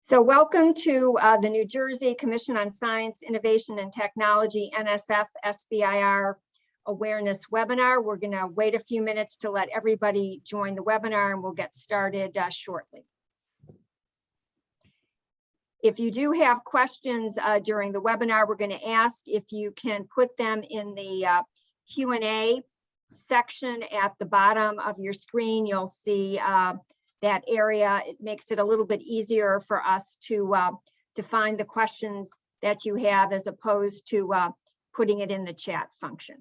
So welcome to the New Jersey Commission on Science, Innovation and Technology, NSF SBIR Awareness Webinar. We're going to wait a few minutes to let everybody join the webinar and we'll get started shortly. If you do have questions during the webinar, we're going to ask if you can put them in the Q&A section at the bottom of your screen. You'll see that area. It makes it a little bit easier for us to find the questions that you have as opposed to putting it in the chat function.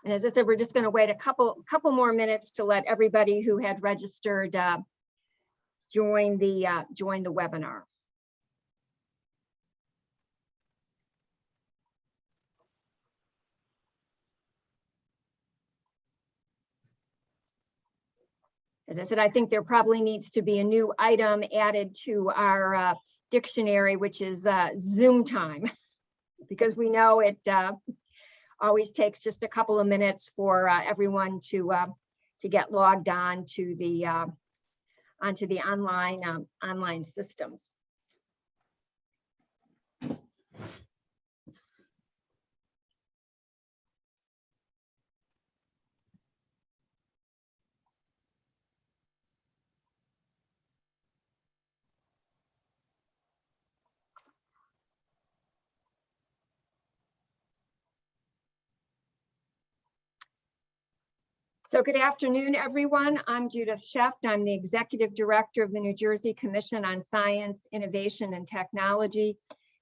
And as I said, we're just going to wait a couple more minutes to let everybody who had registered join the webinar. As I said, I think there probably needs to be a new item added to our dictionary, which is Zoom time, because we know it always takes just a couple of minutes for everyone to get logged on to the onto the online systems. So good afternoon, everyone. I'm Judith Sheft. I'm the Executive Director of the New Jersey Commission on Science, Innovation and Technology.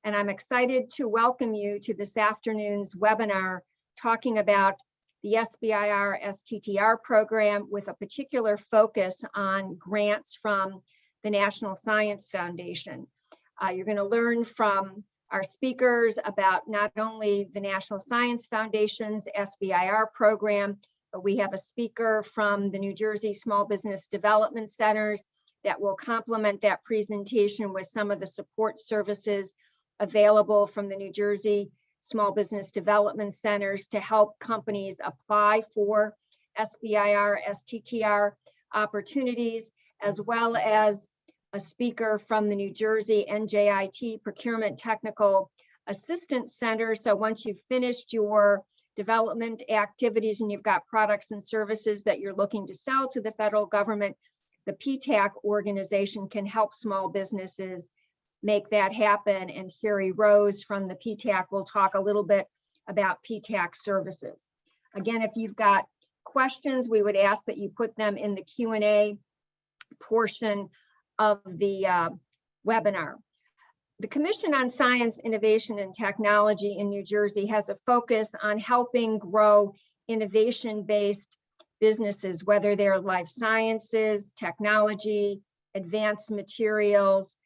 And I'm excited to welcome you to this afternoon's webinar talking about the SBIR STTR program with a particular focus on grants from the National Science Foundation. You're going to learn from our speakers about not only the National Science Foundation's SBIR program, but we have a speaker from the New Jersey Small Business Development Centers that will complement that presentation with some of the support services available from the New Jersey Small Business Development Centers to help companies apply for SBIR, STTR opportunities, as well as a speaker from the New Jersey NJIT Procurement Technical Assistance Center. So once you've finished your development activities and you've got products and services that you're looking to sell to the federal government, the PTAC organization can help small businesses make that happen. And Sherry Rose from the PTAC will talk a little bit about PTAC services. Again, if you've got questions, we would ask that you put them in the Q&A portion of the webinar. The Commission on Science, Innovation and Technology in New Jersey has a focus on helping grow innovation-based businesses, whether they're life sciences, technology, advanced materials,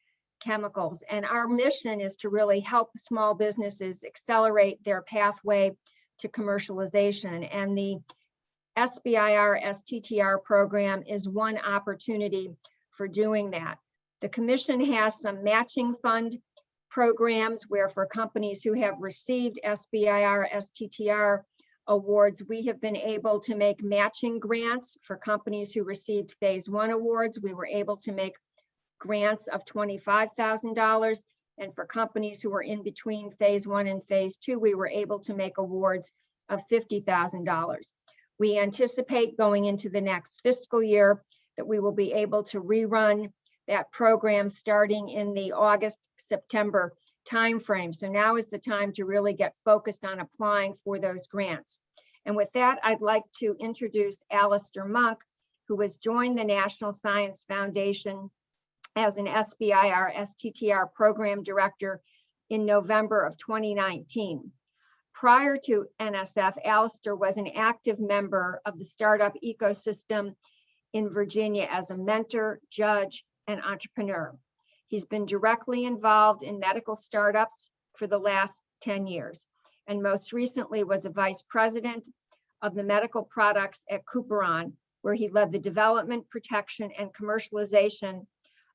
chemicals. And our mission is to really help small businesses accelerate their pathway to commercialization. And the SBIR STTR program is one opportunity for doing that. The Commission has some matching fund programs where for companies who have received SBIR, STTR awards, we have been able to make matching grants. For companies who received phase 1 awards, we were able to make grants of $25,000. And for companies who were in between phase 1 and phase 2, we were able to make awards of $50,000. We anticipate going into the next fiscal year that we will be able to rerun that program starting in the August-September timeframe. So now is the time to really get focused on applying for those grants. And with that, I'd like to introduce Alistair Monk, who has joined the National Science Foundation as an SBIR STTR program director in November of 2019. Prior to NSF, Alistair was an active member of the startup ecosystem in Virginia as a mentor, judge, and entrepreneur. He's been directly involved in medical startups for the last 10 years. and most recently was a vice president of the medical products at Cooperon, where he led the development, protection, and commercialization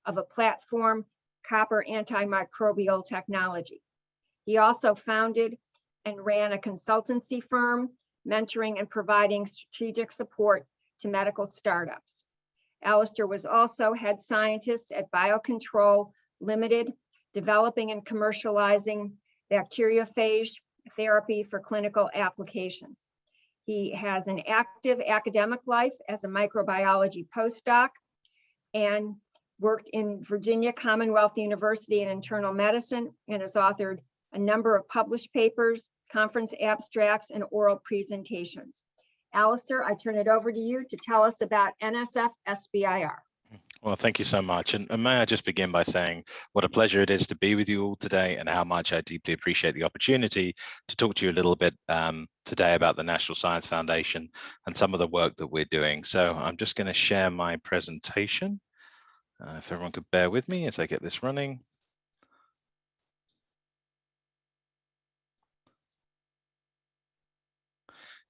of a platform copper antimicrobial technology. He also founded and ran a consultancy firm, mentoring and providing strategic support to medical startups. Alistair was also head scientist at Biocontrol Limited, developing and commercializing bacteriophage therapy for clinical applications. He has an active academic life as a microbiology postdoc and worked in Virginia Commonwealth University in internal medicine and has authored a number of published papers, conference abstracts, and oral presentations. Alistair, I turn it over to you to tell us about NSF SBIR. Well, thank you so much. And may I just begin by saying what a pleasure it is to be with you all today and how much I deeply appreciate the opportunity to talk to you a little bit today about the National Science Foundation and some of the work that we're doing. So I'm just going to share my presentation. If everyone could bear with me as I get this running.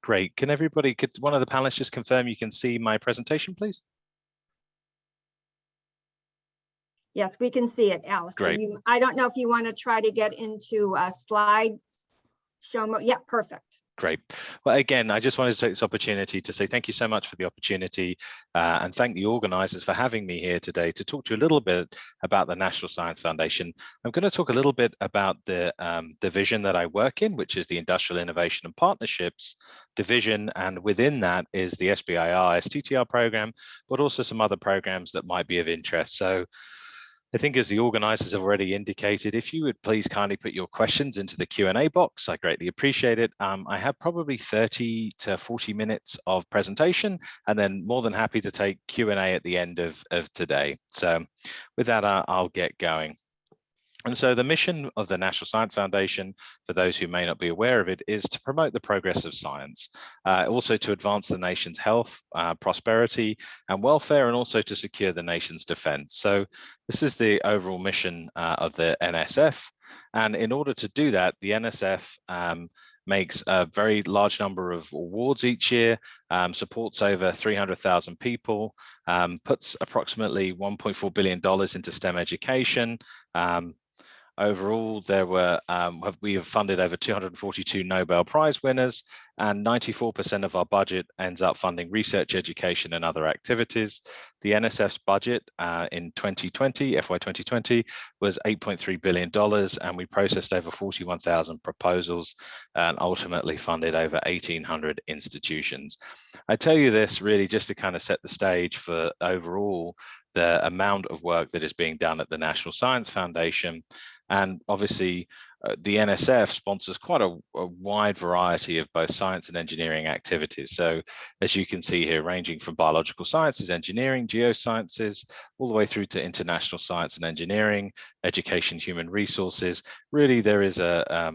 Great. Could one of the panelists just confirm you can see my presentation, please? Yes, we can see it, Alistair. Great. I don't know if you want to try to get into a slide show mode. Yeah, perfect. Great. Well, again, I just wanted to take this opportunity to say thank you so much for the opportunity and thank the organizers for having me here today to talk to you a little bit about the National Science Foundation. I'm going to talk a little bit about the division that I work in, which is the Industrial Innovation and Partnerships division. And within that is the SBIR STTR program, but also some other programs that might be of interest. So I think as the organizers have already indicated, if you would please kindly put your questions into the Q&A box, I greatly appreciate it. I have probably 30 to 40 minutes of presentation and then more than happy to take Q&A at the end of today. So with that, I'll get going. And so the mission of the National Science Foundation, for those who may not be aware of it, is to promote the progress of science, also to advance the nation's health, prosperity, and welfare, and also to secure the nation's defense. So this is the overall mission of the NSF. And in order to do that, the NSF makes a very large number of awards each year, supports over 300,000 people, puts approximately $1.4 billion into STEM education. Overall, we have funded over 242 Nobel Prize winners, and 94% of our budget ends up funding research, education, and other activities. The NSF's budget in FY 2020, was $8.3 billion, and we processed over 41,000 proposals and ultimately funded over 1,800 institutions. I tell you this really just to kind of set the stage for overall the amount of work that is being done at the National Science Foundation. And obviously, the NSF sponsors quite a wide variety of both science and engineering activities. So as you can see here, ranging from biological sciences, engineering, geosciences, all the way through to international science and engineering, education, human resources. Really, there is a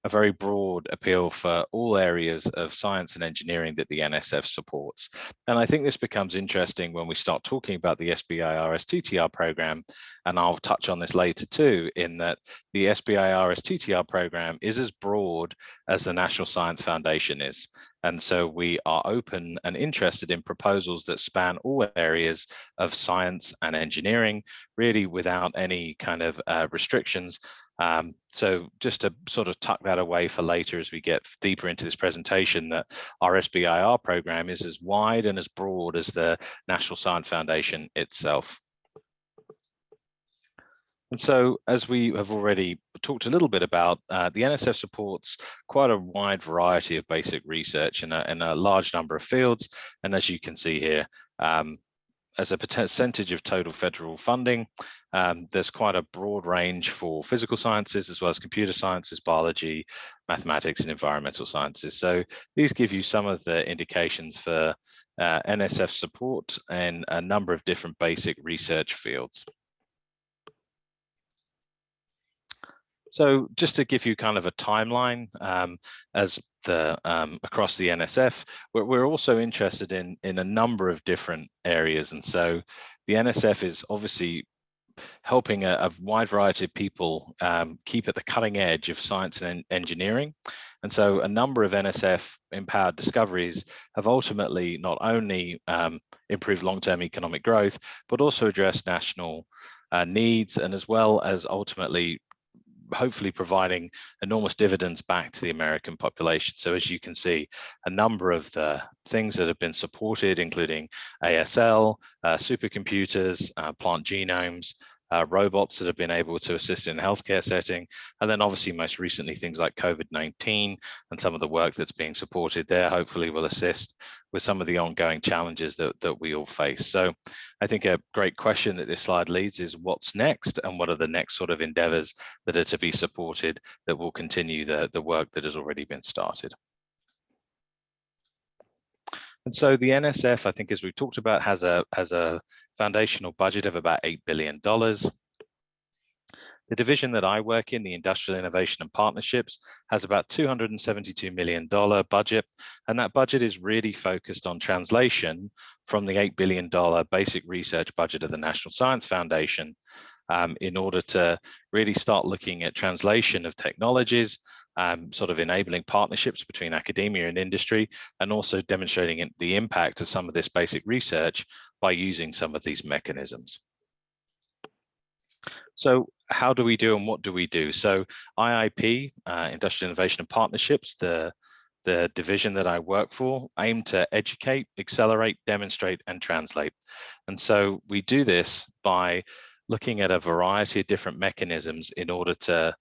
very broad appeal for all areas of science and engineering that the NSF supports. And I think this becomes interesting when we start talking about the SBIR STTR program, and I'll touch on this later too, in that the SBIR STTR program is as broad as the National Science Foundation is. And so we are open and interested in proposals that span all areas of science and engineering, really without any kind of restrictions. So just to sort of tuck that away for later as we get deeper into this presentation, that our SBIR program is as wide and as broad as the National Science Foundation itself. And so, as we have already talked a little bit about, the NSF supports quite a wide variety of basic research in a large number of fields. And as you can see here, as a percentage of total federal funding, there's quite a broad range for physical sciences, as well as computer sciences, biology, mathematics, and environmental sciences. So these give you some of the indications for NSF support in a number of different basic research fields. So just to give you kind of a timeline, as across the NSF, we're also interested in a number of different areas. And so the NSF is obviously helping a wide variety of people keep at the cutting edge of science and engineering. And so a number of NSF empowered discoveries have ultimately not only improved long-term economic growth, but also addressed national needs, and as well as ultimately hopefully providing enormous dividends back to the American population. So as you can see, a number of the things that have been supported, including ASL, supercomputers, plant genomes, robots that have been able to assist in a healthcare setting, and then obviously most recently things like COVID-19 and some of the work that's being supported there hopefully will assist with some of the ongoing challenges that we all face. So I think a great question that this slide leads is what's next, and what are the next sort of endeavors that are to be supported that will continue the work that has already been started. And so the NSF, I think, as we've talked about, has a foundational budget of about $8 billion. The division that I work in, the Industrial Innovation and Partnerships, has about $272 million budget. And that budget is really focused on translation from the $8 billion basic research budget of the National Science Foundation in order to really start looking at translation of technologies, sort of enabling partnerships between academia and industry, and also demonstrating the impact of some of this basic research by using some of these mechanisms. So how do we do and what do we do? So IIP, Industrial Innovation and Partnerships, the division that I work for, aim to educate, accelerate, demonstrate, and translate. And so we do this by looking at a variety of different mechanisms in order to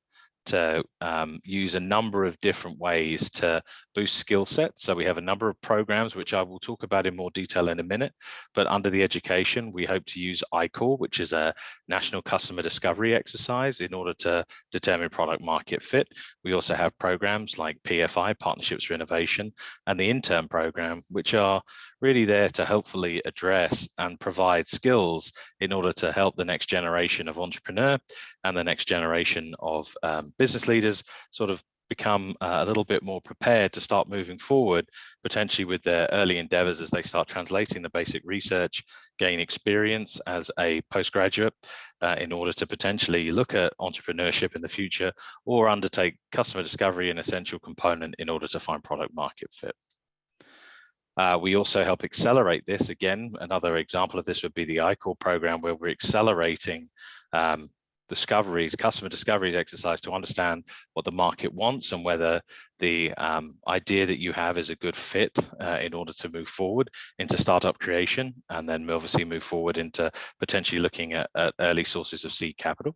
use a number of different ways to boost skill sets. So we have a number of programs, which I will talk about in more detail in a minute, but under the education, we hope to use ICOR, which is a national customer discovery exercise in order to determine product market fit. We also have programs like PFI, Partnerships for Innovation, and the intern program, which are really there to hopefully address and provide skills in order to help the next generation of entrepreneur and the next generation of business leaders sort of become a little bit more prepared to start moving forward, potentially with their early endeavors as they start translating the basic research, gain experience as a postgraduate in order to potentially look at entrepreneurship in the future, or undertake customer discovery, an essential component in order to find product market fit. We also help accelerate this. Again, another example of this would be the ICOR program, where we're accelerating discoveries, customer discovery exercise to understand what the market wants and whether the idea that you have is a good fit in order to move forward into startup creation, and then obviously move forward into potentially looking at early sources of seed capital.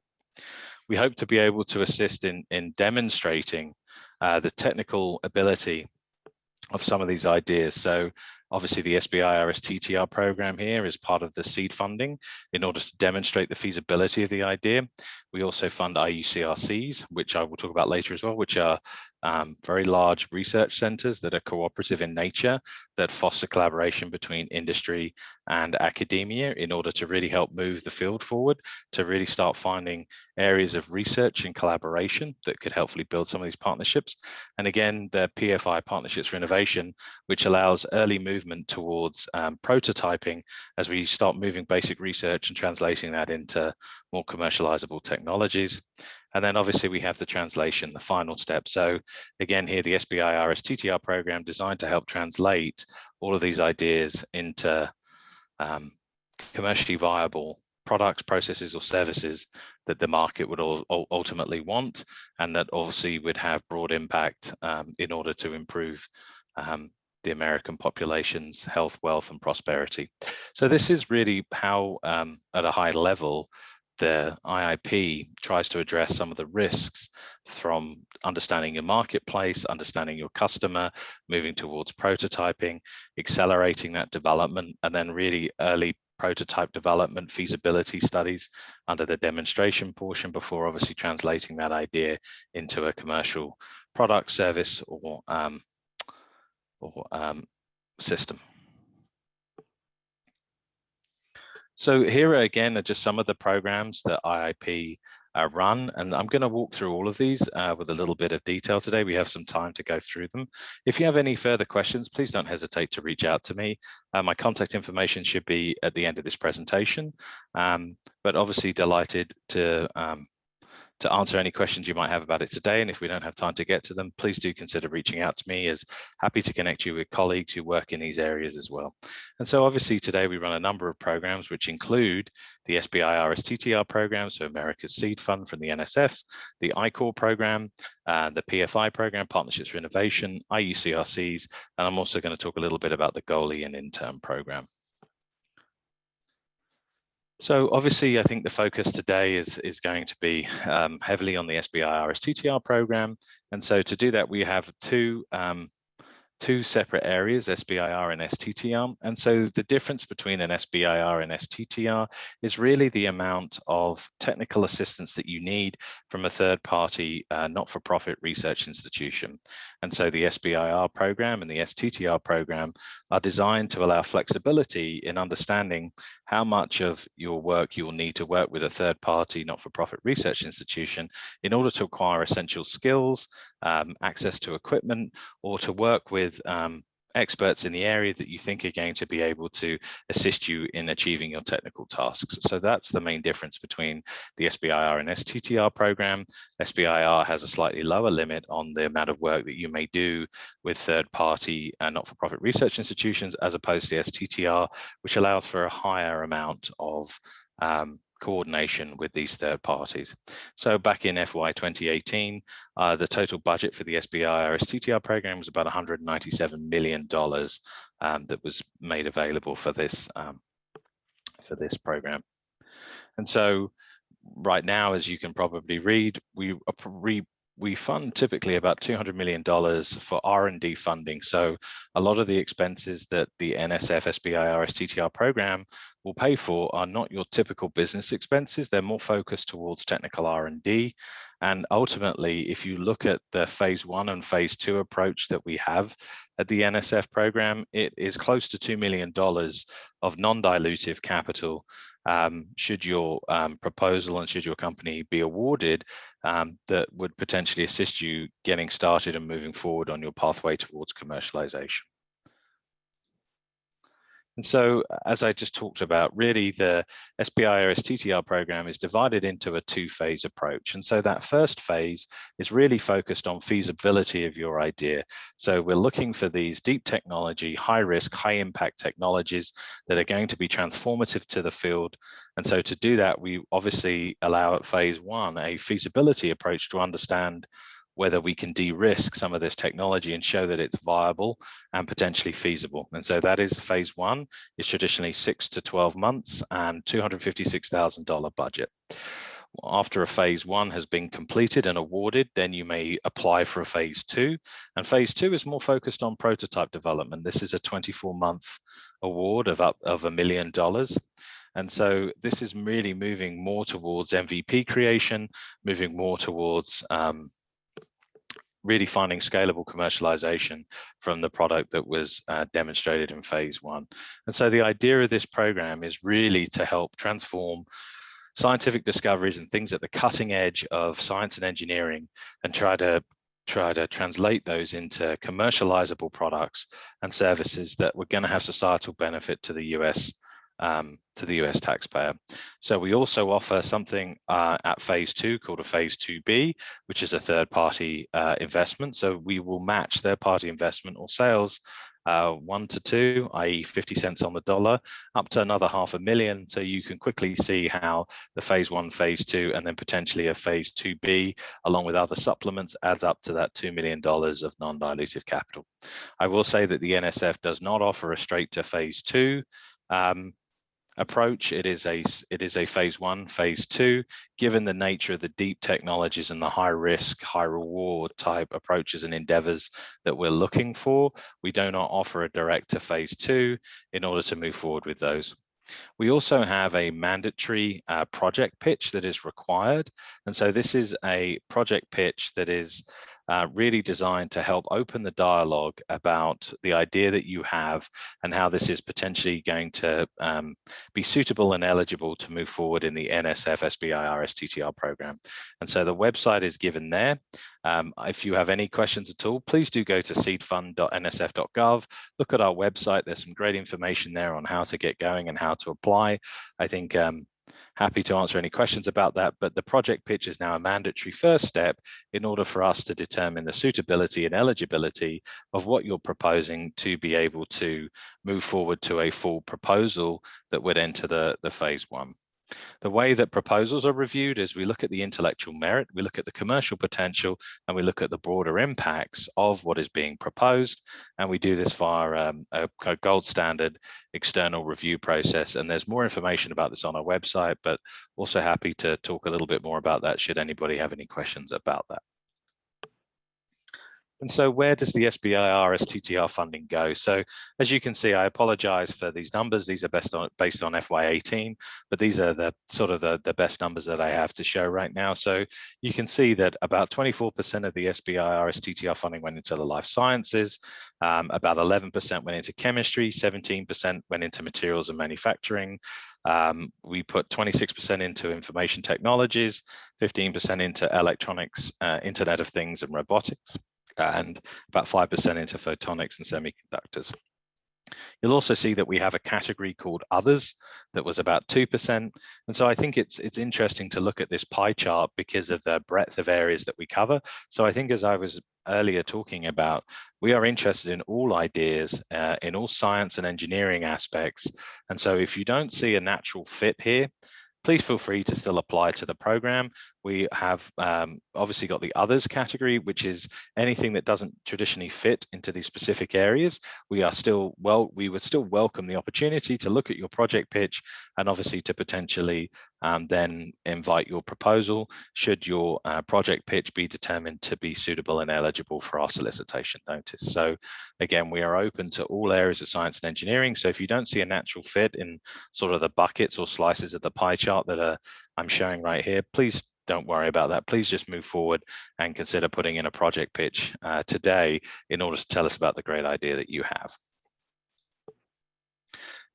We hope to be able to assist in demonstrating the technical ability of some of these ideas. So obviously the SBIR STTR program here is part of the seed funding in order to demonstrate the feasibility of the idea. We also fund IUCRCs, which I will talk about later as well, which are very large research centers that are cooperative in nature, that foster collaboration between industry and academia in order to really help move the field forward, to really start finding areas of research and collaboration that could helpfully build some of these partnerships. And again, the PFI, Partnerships for Innovation, which allows early movement towards prototyping as we start moving basic research and translating that into more commercializable technologies. And then obviously we have the translation, the final step. So again, here the SBIR STTR program designed to help translate all of these ideas into commercially viable products, processes, or services that the market would ultimately want, and that obviously would have broad impact in order to improve the American population's health, wealth, and prosperity. So this is really how, at a high level, the IIP tries to address some of the risks from understanding your marketplace, understanding your customer, moving towards prototyping, accelerating that development, and then really early prototype development, feasibility studies under the demonstration portion before obviously translating that idea into a commercial product, service, or system. So here again are just some of the programs that IIP run. And I'm going to walk through all of these with a little bit of detail today. We have some time to go through them. If you have any further questions, please don't hesitate to reach out to me. My contact information should be at the end of this presentation, but obviously delighted to answer any questions you might have about it today. And if we don't have time to get to them, please do consider reaching out to me, as happy to connect you with colleagues who work in these areas as well. And so obviously today we run a number of programs which include the SBIR STTR program, so America's Seed Fund from the NSF, the ICOR program, the PFI program, Partnerships for Innovation, IUCRCs, and I'm also going to talk a little bit about the goalie and intern program. So obviously, I think the focus today is going to be heavily on the SBIR STTR program. And so to do that, we have two separate areas, SBIR and STTR. And so the difference between an SBIR and STTR is really the amount of technical assistance that you need from a third-party not-for-profit research institution. And so the SBIR program and the STTR program are designed to allow flexibility in understanding how much of your work you will need to work with a third-party not-for-profit research institution in order to acquire essential skills, access to equipment, or to work with experts in the area that you think are going to be able to assist you in achieving your technical tasks. So that's the main difference between the SBIR and STTR program. SBIR has a slightly lower limit on the amount of work that you may do with third-party and not-for-profit research institutions, as opposed to the STTR, which allows for a higher amount of coordination with these third parties. So back in FY 2018, the total budget for the SBIR STTR program was about $197 million that was made available for this program. And so right now, as you can probably read, we fund typically about $200 million for R&D funding. So a lot of the expenses that the NSF SBIR STTR program will pay for are not your typical business expenses. They're more focused towards technical R&D. And ultimately, if you look at the phase 1 and phase 2 approach that we have at the NSF program, it is close to $2 million of non-dilutive capital should your proposal and should your company be awarded, that would potentially assist you getting started and moving forward on your pathway towards commercialization. And so, as I just talked about, really the SBIR STTR program is divided into a two-phase approach. And so that first phase is really focused on feasibility of your idea. So we're looking for these deep technology, high-risk, high-impact technologies that are going to be transformative to the field. And so to do that, we obviously allow at phase 1 a feasibility approach to understand whether we can de-risk some of this technology and show that it's viable and potentially feasible. And so that is phase 1, is traditionally 6 to 12 months and $256,000 budget. After a phase 1 has been completed and awarded, then you may apply for a phase 2. And phase 2 is more focused on prototype development. This is a 24-month award of $1 million. And so this is really moving more towards MVP creation, moving more towards really finding scalable commercialization from the product that was demonstrated in phase 1. And so the idea of this program is really to help transform scientific discoveries and things at the cutting edge of science and engineering, and try to translate those into commercializable products and services that were going to have societal benefit to the US taxpayer. So we also offer something at phase 2 called a phase 2B, which is a third-party investment. So we will match third-party investment or sales 1 to 2, i.e. 50 cents on the dollar, up to another $500,000. So you can quickly see how the phase 1, phase 2, and then potentially a phase 2B, along with other supplements, adds up to that $2 million of non-dilutive capital. I will say that the NSF does not offer a straight to phase 2 approach. It is a phase 1, phase 2. Given the nature of the deep technologies and the high risk, high reward type approaches and endeavors that we're looking for, we do not offer a direct to phase 2 in order to move forward with those. We also have a mandatory project pitch that is required. And so this is a project pitch that is really designed to help open the dialogue about the idea that you have and how this is potentially going to be suitable and eligible to move forward in the NSF SBIR STTR program. And so the website is given there. If you have any questions at all, please do go to seedfund.nsf.gov. Look at our website. There's some great information there on how to get going and how to apply. I think happy to answer any questions about that, but the project pitch is now a mandatory first step in order for us to determine the suitability and eligibility of what you're proposing to be able to move forward to a full proposal that would enter the phase one. The way that proposals are reviewed is we look at the intellectual merit, we look at the commercial potential, and we look at the broader impacts of what is being proposed. And we do this via a gold standard external review process. And there's more information about this on our website, but also happy to talk a little bit more about that should anybody have any questions about that. And so where does the SBIR STTR funding go? So as you can see, I apologize for these numbers. These are based on FY18, but these are the sort of the best numbers that I have to show right now. So you can see that about 24% of the SBIR STTR funding went into the life sciences, about 11% went into chemistry, 17% went into materials and manufacturing. We put 26% into information technologies, 15% into electronics, Internet of Things and robotics, and about 5% into photonics and semiconductors. You'll also see that we have a category called others that was about 2%. And so I think it's interesting to look at this pie chart because of the breadth of areas that we cover. So I think, as I was earlier talking about, we are interested in all ideas, in all science and engineering aspects. And so if you don't see a natural fit here, please feel free to still apply to the program. We have obviously got the others category, which is anything that doesn't traditionally fit into these specific areas. We would still welcome the opportunity to look at your project pitch and obviously to potentially then invite your proposal should your project pitch be determined to be suitable and eligible for our solicitation notice. So again, we are open to all areas of science and engineering. So if you don't see a natural fit in sort of the buckets or slices of the pie chart that I'm showing right here, please don't worry about that. Please just move forward and consider putting in a project pitch today in order to tell us about the great idea that you have.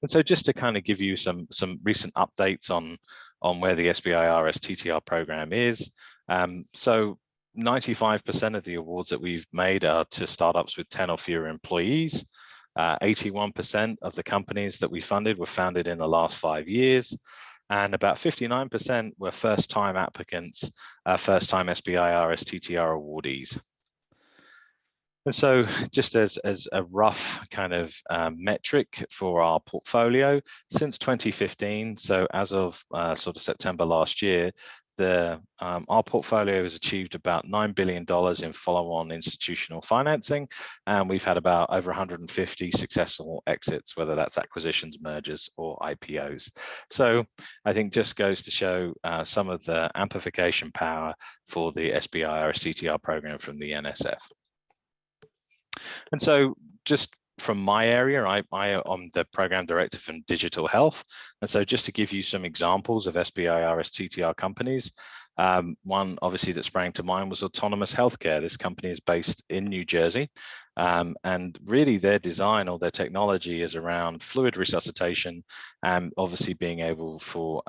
And so just to kind of give you some recent updates on where the SBIR STTR program is. So 95% of the awards that we've made are to startups with 10 or fewer employees. 81% of the companies that we funded were founded in the last 5 years. And about 59% were first-time applicants, first-time SBIR STTR awardees. And so just as a rough kind of metric for our portfolio, since 2015, so as of sort of September last year, our portfolio has achieved about $9 billion in follow-on institutional financing, and we've had about over 150 successful exits, whether that's acquisitions, mergers, or IPOs. So I think just goes to show some of the amplification power for the SBIR STTR program from the NSF. And so just from my area, I'm the program director from Digital Health. And so just to give you some examples of SBIR STTR companies, one obviously that sprang to mind was Autonomous Healthcare. This company is based in New Jersey. And really their design or their technology is around fluid resuscitation and obviously being able for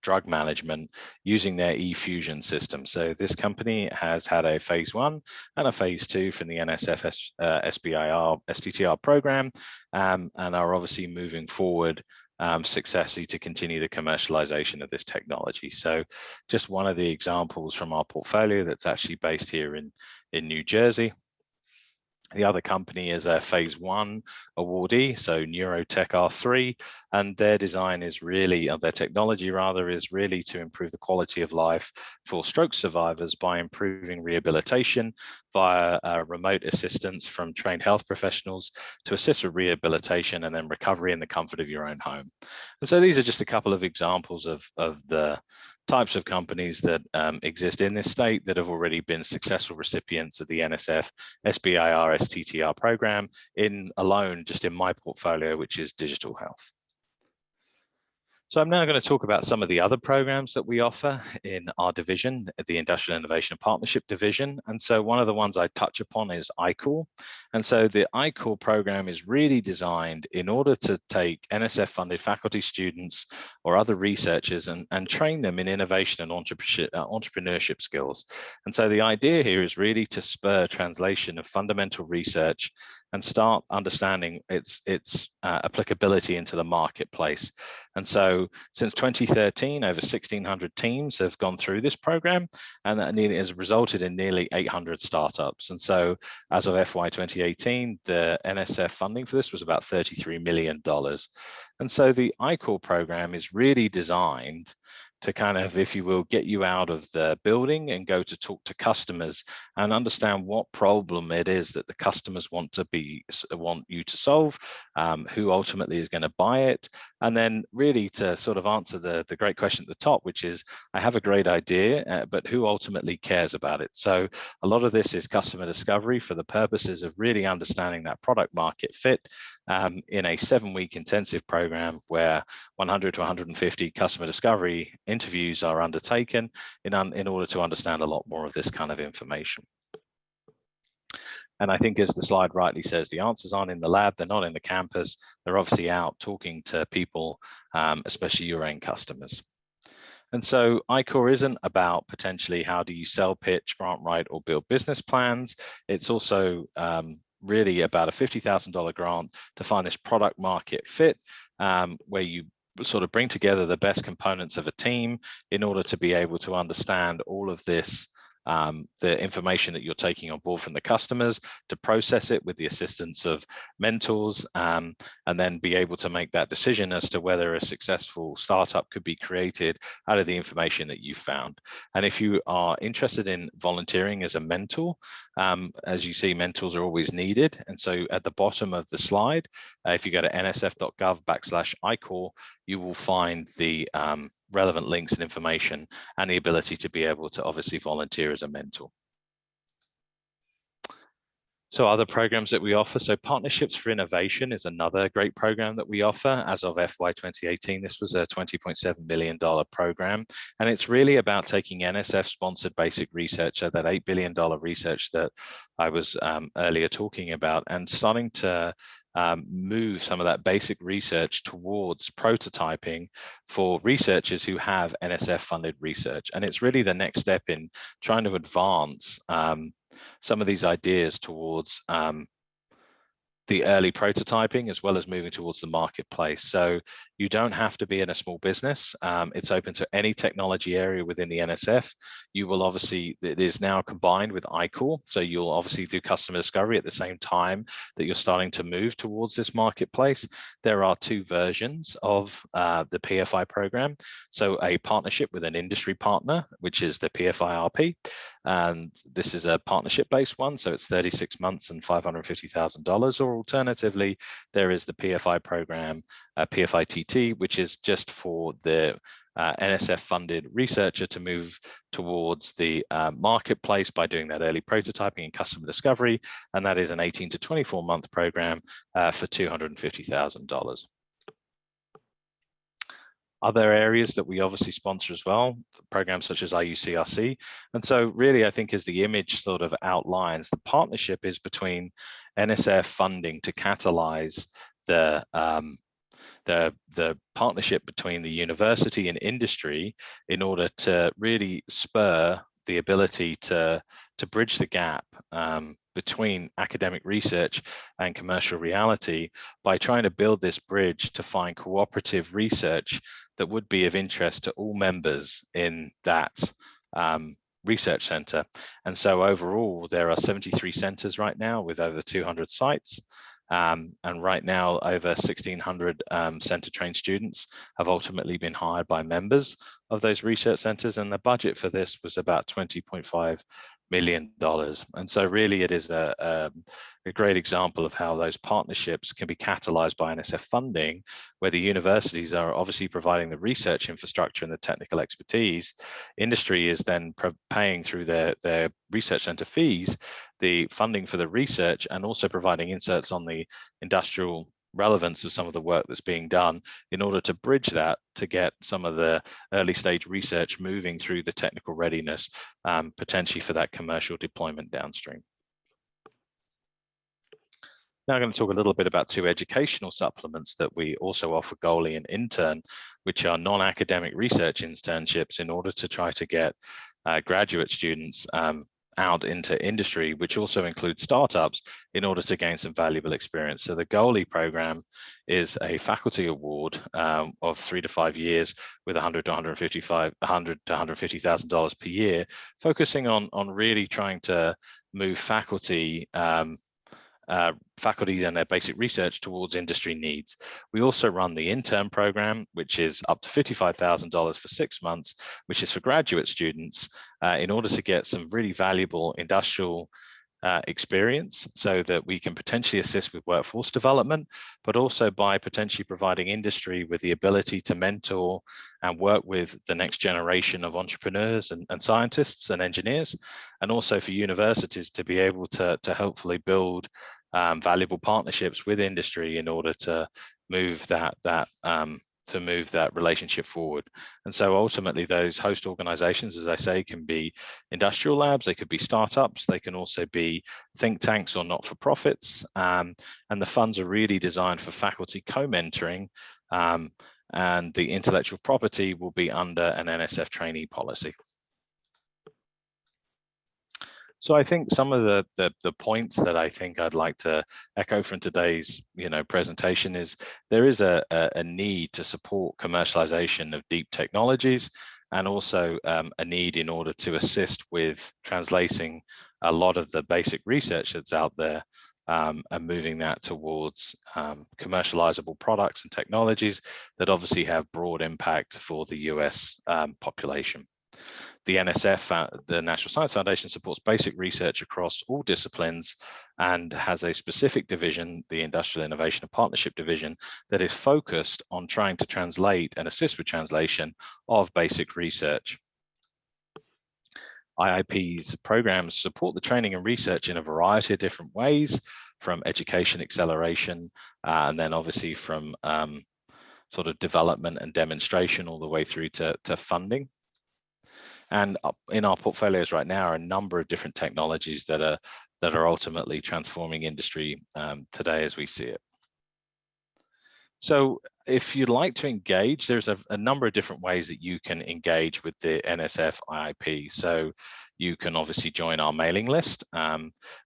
drug management using their eFusion system. So this company has had a phase 1 and a phase 2 from the NSF SBIR STTR program and are obviously moving forward successfully to continue the commercialization of this technology. So just one of the examples from our portfolio that's actually based here in New Jersey. The other company is a phase 1 awardee, so Neurotech R3, and their design is really, their technology rather, is really to improve the quality of life for stroke survivors by improving rehabilitation via remote assistance from trained health professionals to assist with rehabilitation and then recovery in the comfort of your own home. And so these are just a couple of examples of the types of companies that exist in this state that have already been successful recipients of the NSF SBIR STTR program just in my portfolio, which is Digital Health. So I'm now going to talk about some of the other programs that we offer in our division, the Industrial Innovation and Partnership Division. And so one of the ones I touch upon is iCore. And so the iCore program is really designed in order to take NSF funded faculty, students, or other researchers and train them in innovation and entrepreneurship skills. And so the idea here is really to spur translation of fundamental research and start understanding its applicability into the marketplace. And so since 2013, over 1,600 teams have gone through this program, and that has resulted in nearly 800 startups. And so as of FY 2018, the NSF funding for this was about $33 million. And so the iCore program is really designed to kind of, if you will, get you out of the building and go to talk to customers and understand what problem it is that the customers want you to solve, who ultimately is going to buy it, and then really to sort of answer the great question at the top, which is, I have a great idea, but who ultimately cares about it? So a lot of this is customer discovery for the purposes of really understanding that product market fit in a 7-week intensive program where 100 to 150 customer discovery interviews are undertaken in order to understand a lot more of this kind of information. And I think, as the slide rightly says, the answers aren't in the lab, they're not in the campus, they're obviously out talking to people, especially your own customers. And so iCore isn't about potentially how do you sell, pitch, grant write, or build business plans. It's also really about a $50,000 grant to find this product market fit, where you sort of bring together the best components of a team in order to be able to understand all of this, the information that you're taking on board from the customers, to process it with the assistance of mentors, and then be able to make that decision as to whether a successful startup could be created out of the information that you found. And if you are interested in volunteering as a mentor, as you see, mentors are always needed. And so at the bottom of the slide, if you go to nsf.gov/iCore, you will find the relevant links and information and the ability to be able to obviously volunteer as a mentor. So other programs that we offer, so Partnerships for Innovation is another great program that we offer. As of FY 2018, this was a $20.7 million program, and it's really about taking NSF-sponsored basic research, so that $8 billion research that I was earlier talking about, and starting to move some of that basic research towards prototyping for researchers who have NSF-funded research. And it's really the next step in trying to advance some of these ideas towards the early prototyping, as well as moving towards the marketplace. So you don't have to be in a small business. It's open to any technology area within the NSF. You will obviously, it is now combined with iCore. So you'll obviously do customer discovery at the same time that you're starting to move towards this marketplace. There are 2 versions of the PFI program. So a partnership with an industry partner, which is the PFIRP. And this is a partnership-based one. So it's 36 months and $550,000, or alternatively, there is the PFI program, PFITT, which is just for the NSF-funded researcher to move towards the marketplace by doing that early prototyping and customer discovery, and that is an 18 to 24-month program for $250,000. Other areas that we obviously sponsor as well, programs such as IUCRC. And so really, I think as the image sort of outlines, the partnership is between NSF funding to catalyze the partnership between the university and industry in order to really spur the ability to bridge the gap between academic research and commercial reality by trying to build this bridge to find cooperative research that would be of interest to all members in that research center. And so overall, there are 73 centers right now with over 200 sites. And right now, over 1,600 center trained students have ultimately been hired by members of those research centers. And the budget for this was about $20.5 million. And so really it is a great example of how those partnerships can be catalyzed by NSF funding, where the universities are obviously providing the research infrastructure and the technical expertise. Industry is then paying through their research center fees the funding for the research, and also providing inserts on the industrial relevance of some of the work that's being done in order to bridge that to get some of the early stage research moving through the technical readiness, potentially for that commercial deployment downstream. Now I'm going to talk a little bit about two educational supplements that we also offer Goalie and Intern, which are non-academic research internships in order to try to get graduate students out into industry, which also includes startups, in order to gain some valuable experience. So the Goalie program is a faculty award of 3 to 5 years with $100 to $150,000 per year, focusing on really trying to move faculty and their basic research towards industry needs. We also run the intern program, which is up to $55,000 for 6 months, which is for graduate students in order to get some really valuable industrial experience, so that we can potentially assist with workforce development, but also by potentially providing industry with the ability to mentor and work with the next generation of entrepreneurs and scientists and engineers, and also for universities to be able to hopefully build valuable partnerships with industry in order to move that relationship forward. And so ultimately those host organizations, as I say, can be industrial labs, they could be startups, they can also be think tanks or not-for-profits, and the funds are really designed for faculty co-mentoring, and the intellectual property will be under an NSF trainee policy. So I think some of the points that I think I'd like to echo from today's presentation is there is a need to support commercialization of deep technologies, and also a need in order to assist with translating a lot of the basic research that's out there, and moving that towards commercializable products and technologies that obviously have broad impact for the US population. The NSF, the National Science Foundation, supports basic research across all disciplines and has a specific division, the Industrial Innovation and Partnership Division, that is focused on trying to translate and assist with translation of basic research. IIP's programs support the training and research in a variety of different ways, from education acceleration, and then obviously from sort of development and demonstration all the way through to funding. And in our portfolios right now are a number of different technologies that are ultimately transforming industry today as we see it. So if you'd like to engage, there's a number of different ways that you can engage with the NSF IIP. So you can obviously join our mailing list,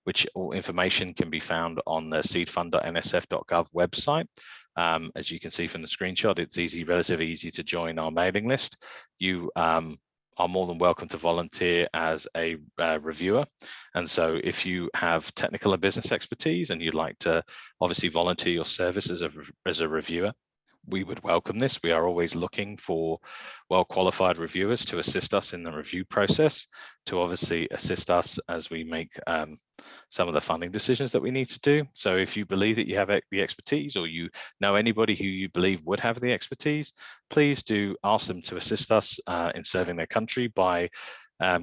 which all information can be found on the seedfund.nsf.gov website. As you can see from the screenshot, it's relatively easy to join our mailing list. You are more than welcome to volunteer as a reviewer. And so if you have technical and business expertise and you'd like to obviously volunteer your service as a reviewer, we would welcome this. We are always looking for well-qualified reviewers to assist us in the review process, to obviously assist us as we make some of the funding decisions that we need to do. So if you believe that you have the expertise, or you know anybody who you believe would have the expertise, please do ask them to assist us in serving their country by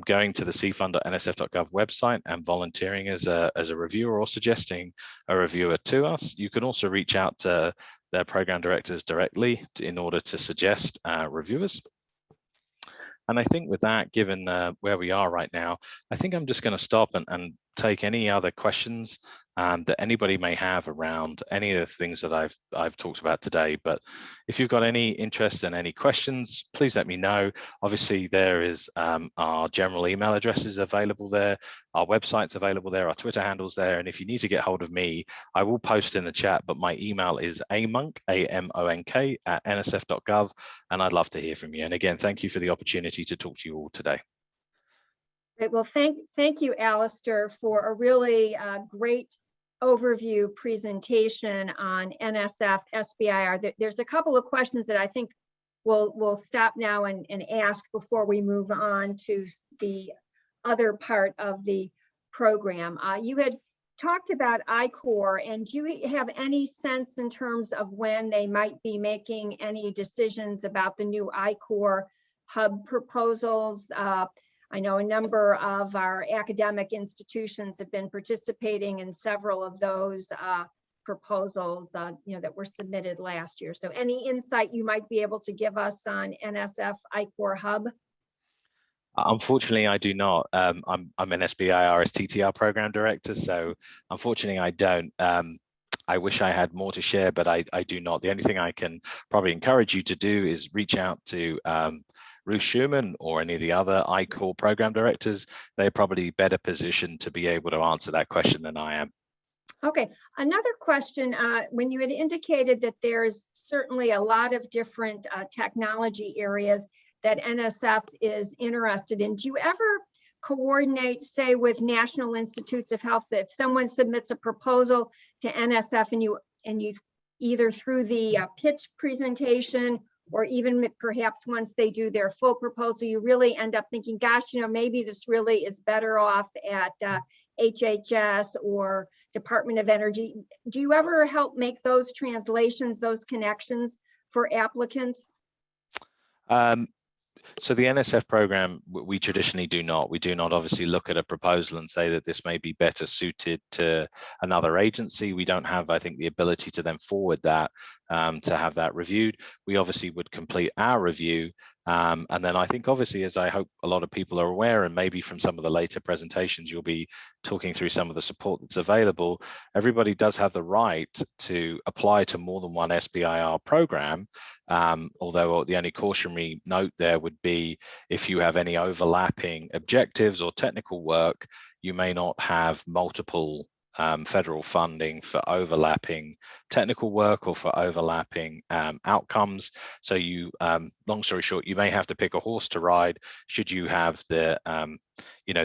going to the seedfund.nsf.gov website and volunteering as a reviewer, or suggesting a reviewer to us. You can also reach out to their program directors directly in order to suggest reviewers. And I think with that, given where we are right now, I think I'm just going to stop and take any other questions that anybody may have around any of the things that I've talked about today. But if you've got any interest and any questions, please let me know. Obviously, there is our general email addresses available there, our website's available there, our Twitter handle's there. And if you need to get hold of me, I will post in the chat, but my email is amonk, AMONK, @nsf.gov, and I'd love to hear from you. And again, thank you for the opportunity to talk to you all today. Great. Well, thank you, Alistair, for a really great overview presentation on NSF SBIR. There's a couple of questions that I think we'll stop now and ask before we move on to the other part of the program. You had talked about I-Corps, and do you have any sense in terms of when they might be making any decisions about the new I-Corps hub proposals? I know a number of our academic institutions have been participating in several of those proposals, that were submitted last year. So any insight you might be able to give us on NSF I-Core Hub? Unfortunately, I do not. I'm an SBIR STTR program director, so unfortunately I don't. I wish I had more to share, but I do not. The only thing I can probably encourage you to do is reach out to Ruth Schumann or any of the other I-Core program directors. They're probably better positioned to be able to answer that question than I am. Okay, another question, when you had indicated that there's certainly a lot of different technology areas that NSF is interested in, do you ever coordinate, say, with National Institutes of Health, that if someone submits a proposal to NSF and you either through the pitch presentation or even perhaps once they do their full proposal, you really end up thinking, gosh, maybe this really is better off at HHS or Department of Energy. Do you ever help make those translations, those connections for applicants? So the NSF program, we traditionally do not. We do not obviously look at a proposal and say that this may be better suited to another agency. We don't have, I think, the ability to then forward that to have that reviewed. We obviously would complete our review. And then I think obviously, as I hope a lot of people are aware, and maybe from some of the later presentations, you'll be talking through some of the support that's available. Everybody does have the right to apply to more than one SBIR program. Although the only cautionary note there would be if you have any overlapping objectives or technical work, you may not have multiple federal funding for overlapping technical work or for overlapping outcomes. So you, long story short, you may have to pick a horse to ride should you have the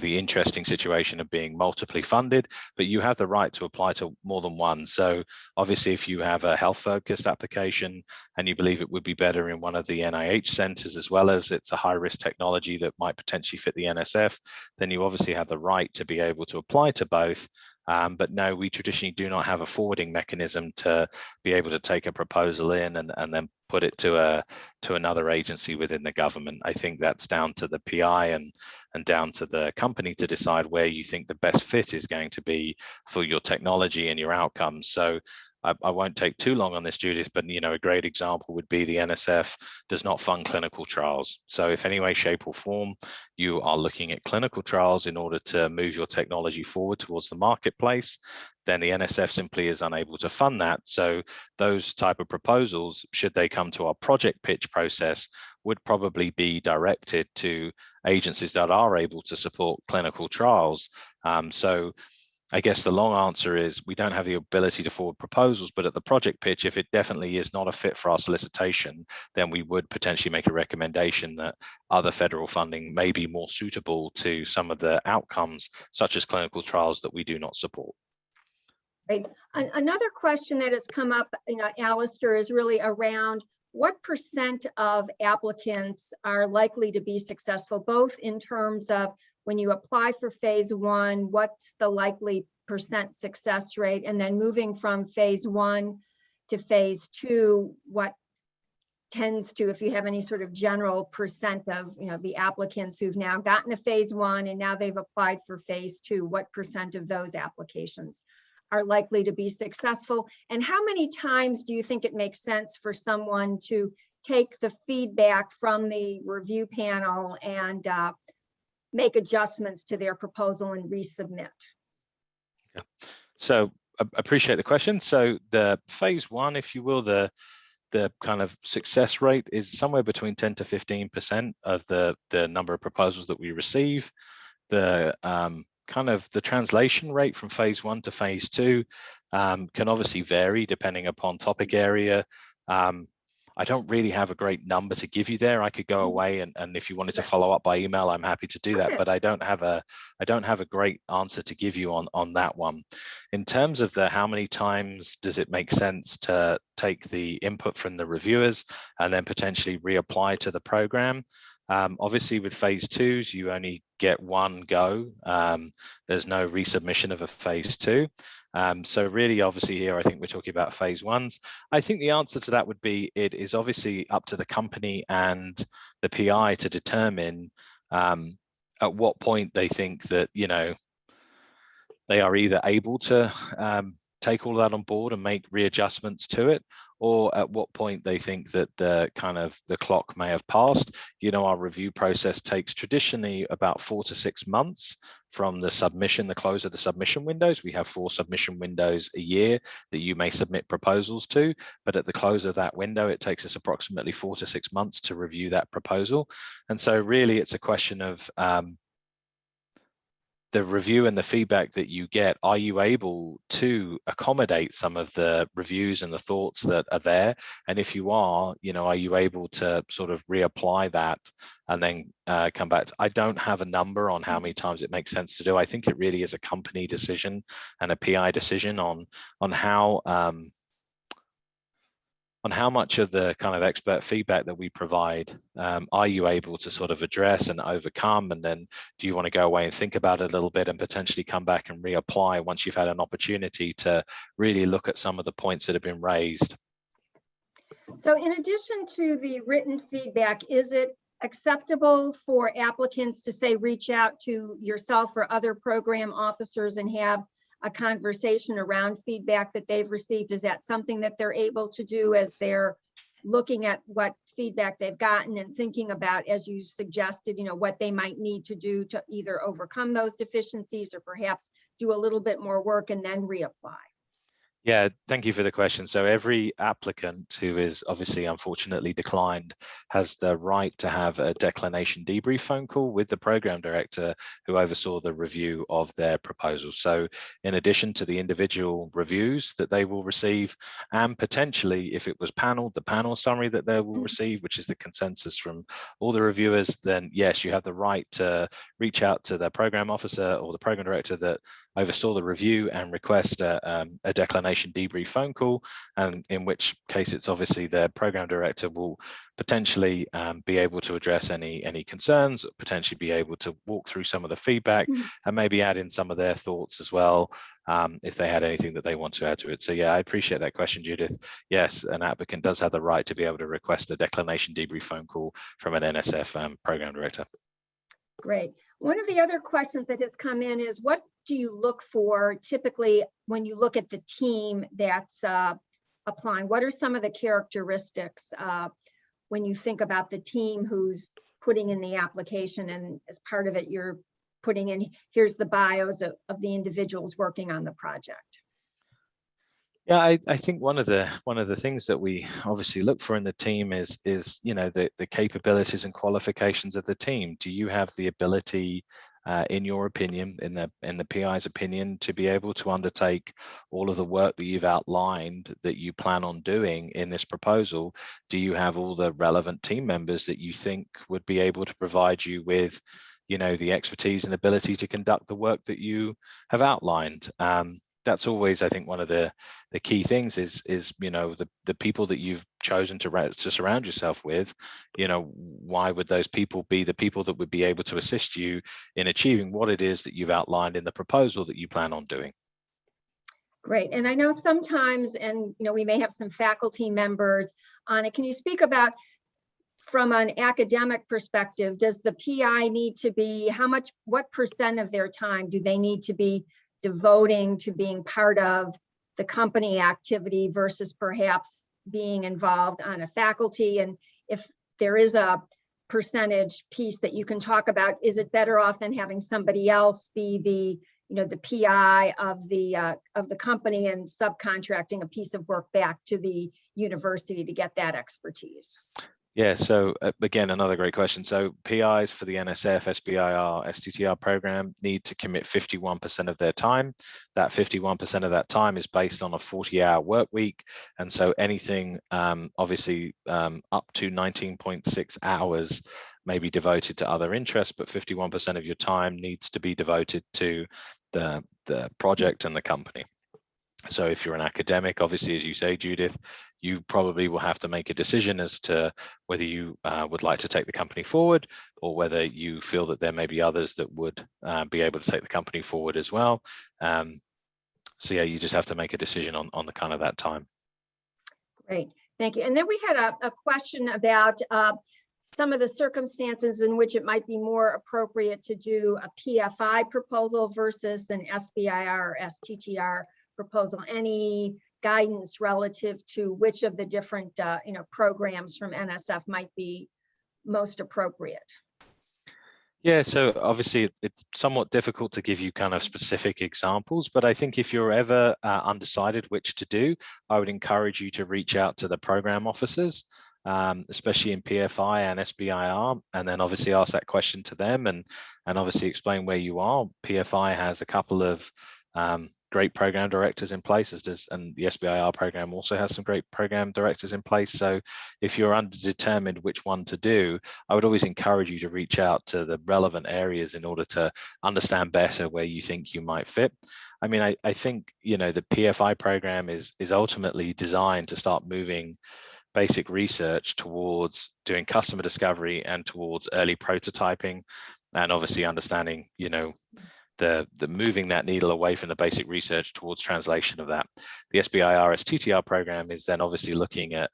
the interesting situation of being multiply funded, but you have the right to apply to more than one. So obviously, if you have a health focused application and you believe it would be better in one of the NIH centers, as well as it's a high risk technology that might potentially fit the NSF, then you obviously have the right to be able to apply to both. But no, we traditionally do not have a forwarding mechanism to be able to take a proposal in and then put it to another agency within the government. I think that's down to the PI and down to the company to decide where you think the best fit is going to be for your technology and your outcomes. So I won't take too long on this, Judith, but a great example would be the NSF does not fund clinical trials. So if any way, shape or form you are looking at clinical trials in order to move your technology forward towards the marketplace, then the NSF simply is unable to fund that. So those type of proposals, should they come to our project pitch process, would probably be directed to agencies that are able to support clinical trials. So I guess the long answer is we don't have the ability to forward proposals, but at the project pitch, if it definitely is not a fit for our solicitation, then we would potentially make a recommendation that other federal funding may be more suitable to some of the outcomes, such as clinical trials that we do not support. Right. Another question that has come up, Alistair, is really around what % of applicants are likely to be successful, both in terms of when you apply for phase 1, what's the likely % success rate? And then moving from phase 1 to phase 2, what tends to, if you have any sort of general % of the applicants who've now gotten to phase 1 and now they've applied for phase 2, what % of those applications are likely to be successful? And how many times do you think it makes sense for someone to take the feedback from the review panel and make adjustments to their proposal and resubmit? Yeah. So I appreciate the question. So the phase 1, if you will, the kind of success rate is somewhere between 10 to 15% of the number of proposals that we receive. The kind of the translation rate from phase 1 to phase 2 can obviously vary depending upon topic area. I don't really have a great number to give you there. I could go away and if you wanted to follow up by email, I'm happy to do that, but I don't have a great answer to give you on that one. In terms of the how many times does it make sense to take the input from the reviewers and then potentially reapply to the program? Obviously with phase 2s, you only get one go. There's no resubmission of a phase 2. So really, obviously here, I think we're talking about phase 1s. I think the answer to that would be, it is obviously up to the company and the PI to determine at what point they think that, they are either able to take all that on board and make readjustments to it, or at what point they think that the clock may have passed. You know, our review process takes traditionally about 4 to 6 months from the submission, the close of the submission windows. We have 4 submission windows a year that you may submit proposals to, but at the close of that window, it takes us approximately 4 to 6 months to review that proposal. And so really it's a question of the review and the feedback that you get. Are you able to accommodate some of the reviews and the thoughts that are there? And if you are, you know, are you able to sort of reapply that and then come back? I don't have a number on how many times it makes sense to do. I think it really is a company decision and a PI decision on how much of the kind of expert feedback that we provide are you able to sort of address and overcome, and then do you want to go away and think about it a little bit and potentially come back and reapply once you've had an opportunity to really look at some of the points that have been raised. So in addition to the written feedback, is it acceptable for applicants to say reach out to yourself or other program officers and have a conversation around feedback that they've received? Is that something that they're able to do as they're looking at what feedback they've gotten and thinking about, as you suggested, you know, what they might need to do to either overcome those deficiencies or perhaps do a little bit more work and then reapply? Yeah, thank you for the question. So every applicant who is obviously unfortunately declined has the right to have a declination debrief phone call with the program director who oversaw the review of their proposal. So in addition to the individual reviews that they will receive, and potentially if it was paneled, the panel summary that they will receive, which is the consensus from all the reviewers, then yes, you have the right to reach out to the program officer or the program director that oversaw the review and request a declination debrief phone call, and in which case it's obviously the program director will potentially be able to address any concerns, potentially be able to walk through some of the feedback and maybe add in some of their thoughts as well, if they had anything that they want to add to it. So yeah, I appreciate that question, Judith. Yes, an applicant does have the right to be able to request a declination debrief phone call from an NSF program director. Great. One of the other questions that has come in is, what do you look for typically when you look at the team that's applying? What are some of the characteristics when you think about the team who's putting in the application, and as part of it, you're putting in, here's the bios of the individuals working on the project? Yeah, I think one of the things that we obviously look for in the team is you know, the capabilities and qualifications of the team. Do you have the ability, in your opinion, in the PI's opinion, to be able to undertake all of the work that you've outlined that you plan on doing in this proposal? Do you have all the relevant team members that you think would be able to provide you with, you know, the expertise and ability to conduct the work that you have outlined? That's always, I think, one of the key things is you know, the people that you've chosen to surround yourself with. You know, why would those people be the people that would be able to assist you in achieving what it is that you've outlined in the proposal that you plan on doing? Great. And I know sometimes, and you know, we may have some faculty members on it. Can you speak about, from an academic perspective, does the PI need to be, what % of their time do they need to be devoting to being part of the company activity versus perhaps being involved on a faculty? And if there is a percentage piece that you can talk about, is it better off than having somebody else be the, you know, the PI of the company and subcontracting a piece of work back to the university to get that expertise? Yeah, so again, another great question. So PIs for the NSF SBIR STTR program need to commit 51% of their time. That 51% of that time is based on a 40-hour work week. And so anything obviously up to 19.6 hours may be devoted to other interests, but 51% of your time needs to be devoted to the project and the company. So if you're an academic, obviously, as you say, Judith, you probably will have to make a decision as to whether you would like to take the company forward, or whether you feel that there may be others that would be able to take the company forward as well. So yeah, you just have to make a decision on the kind of that time. Great, thank you. And then we had a question about some of the circumstances in which it might be more appropriate to do a PFI proposal versus an SBIR or STTR proposal? Any guidance relative to which of the different programs from NSF might be most appropriate? Yeah, so obviously it's somewhat difficult to give you kind of specific examples, but I think if you're ever undecided which to do, I would encourage you to reach out to the program officers, especially in PFI and SBIR, and then obviously ask that question to them and obviously explain where you are. PFI has a couple of great program directors in place, and the SBIR program also has some great program directors in place. So if you're undetermined which one to do, I would always encourage you to reach out to the relevant areas in order to understand better where you think you might fit. I mean, I think, you know, the PFI program is ultimately designed to start moving basic research towards doing customer discovery and towards early prototyping, and obviously understanding, you know, the moving that needle away from the basic research towards translation of that. The SBIR STTR program is then obviously looking at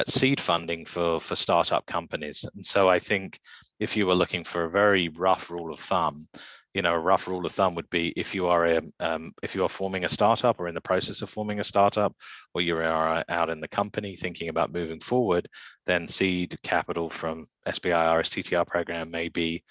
seed funding for startup companies. And so I think if you were looking for a very rough rule of thumb, you know, a rough rule of thumb would be if you are forming a startup or in the process of forming a startup, or you are out in the company thinking about moving forward, then seed capital from SBIR STTR program may be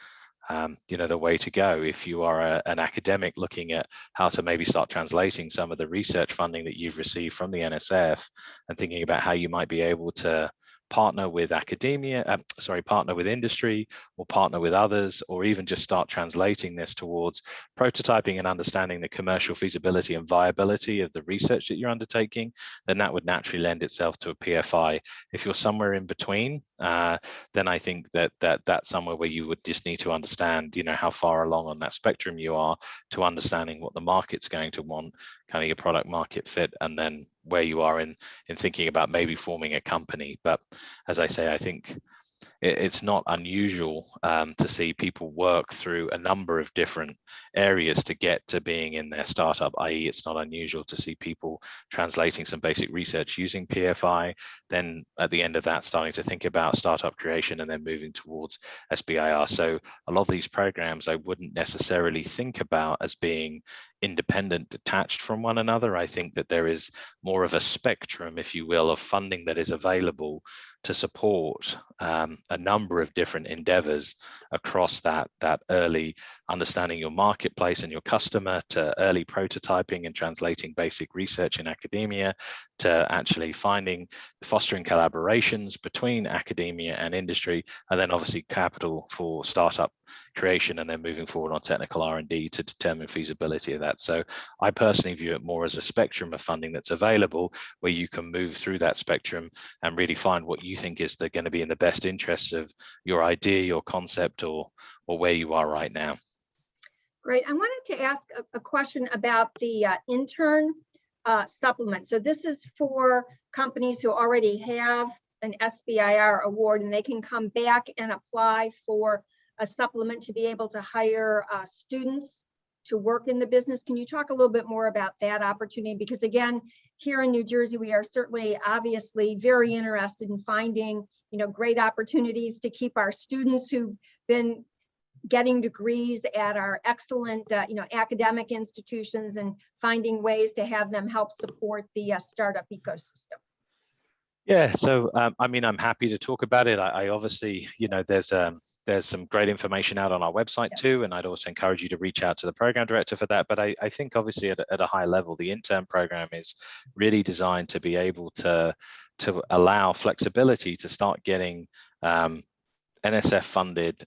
you know, the way to go. If you are an academic looking at how to maybe start translating some of the research funding that you've received from the NSF and thinking about how you might be able to partner with academia, partner with industry, or partner with others, or even just start translating this towards prototyping and understanding the commercial feasibility and viability of the research that you're undertaking, then that would naturally lend itself to a PFI. If you're somewhere in between, then I think that's somewhere where you would just need to understand, you know, how far along on that spectrum you are to understanding what the market's going to want, kind of your product market fit, and then where you are in thinking about maybe forming a company. But as I say, I think it's not unusual to see people work through a number of different areas to get to being in their startup, i.e. it's not unusual to see people translating some basic research using PFI, then at the end of that starting to think about startup creation and then moving towards SBIR. So a lot of these programs I wouldn't necessarily think about as being independent, detached from one another. I think that there is more of a spectrum, if you will, of funding that is available to support a number of different endeavors across that early understanding your marketplace and your customer, to early prototyping and translating basic research in academia, to actually fostering collaborations between academia and industry, and then obviously capital for startup creation, and then moving forward on technical R&D to determine feasibility of that. So I personally view it more as a spectrum of funding that's available, where you can move through that spectrum and really find what you think is going to be in the best interests of your idea, your concept, or where you are right now. Great. I wanted to ask a question about the intern supplement. So this is for companies who already have an SBIR award, and they can come back and apply for a supplement to be able to hire students to work in the business. Can you talk a little bit more about that opportunity? Because again, here in New Jersey, we are certainly obviously very interested in finding, you know, great opportunities to keep our students who've been getting degrees at our excellent, you know, academic institutions, and finding ways to have them help support the startup ecosystem. Yeah, so I mean, I'm happy to talk about it. I obviously, you know, there's some great information out on our website too, and I'd also encourage you to reach out to the program director for that. But I think obviously at a high level, the intern program is really designed to be able to allow flexibility to start getting NSF funded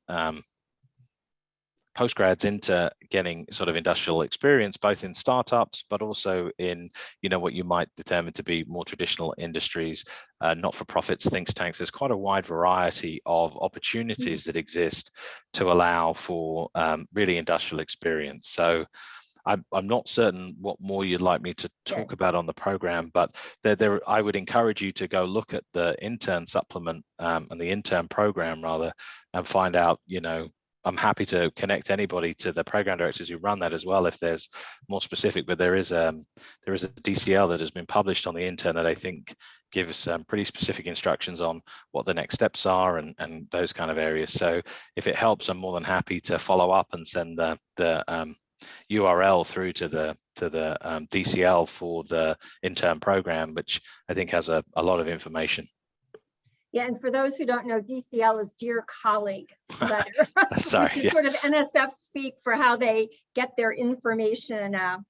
postgrads into getting sort of industrial experience, both in startups, but also in, you know, what you might determine to be more traditional industries, not-for-profits, think tanks. There's quite a wide variety of opportunities that exist to allow for really industrial experience. So I'm not certain what more you'd like me to talk about on the program, but I would encourage you to go look at the intern supplement and the intern program rather, and find out, you know, I'm happy to connect anybody to the program directors who run that as well if there's more specific, but there is a DCL that has been published on the intern that I think gives some pretty specific instructions on what the next steps are and those kind of areas. So if it helps, I'm more than happy to follow up and send the URL through to the DCL for the intern program, which I think has a lot of information. Yeah, and for those who don't know, DCL is Dear Colleague letter, Sorry, which is sort of NSF speak for how they get their information out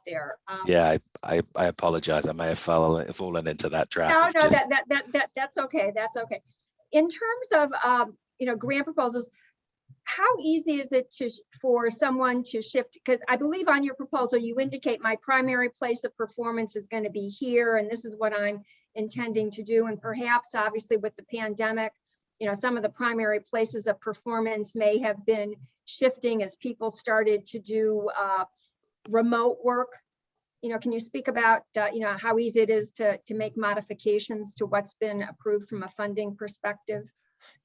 there. Yeah, I apologize. I may have fallen into that trap. No, that's okay. That's okay. In terms of grant proposals, how easy is it for someone to shift? Because I believe on your proposal, you indicate my primary place of performance is going to be here, and this is what I'm intending to do. And perhaps, obviously, with the pandemic, some of the primary places of performance may have been shifting as people started to do remote work. Can you speak about how easy it is to make modifications to what's been approved from a funding perspective?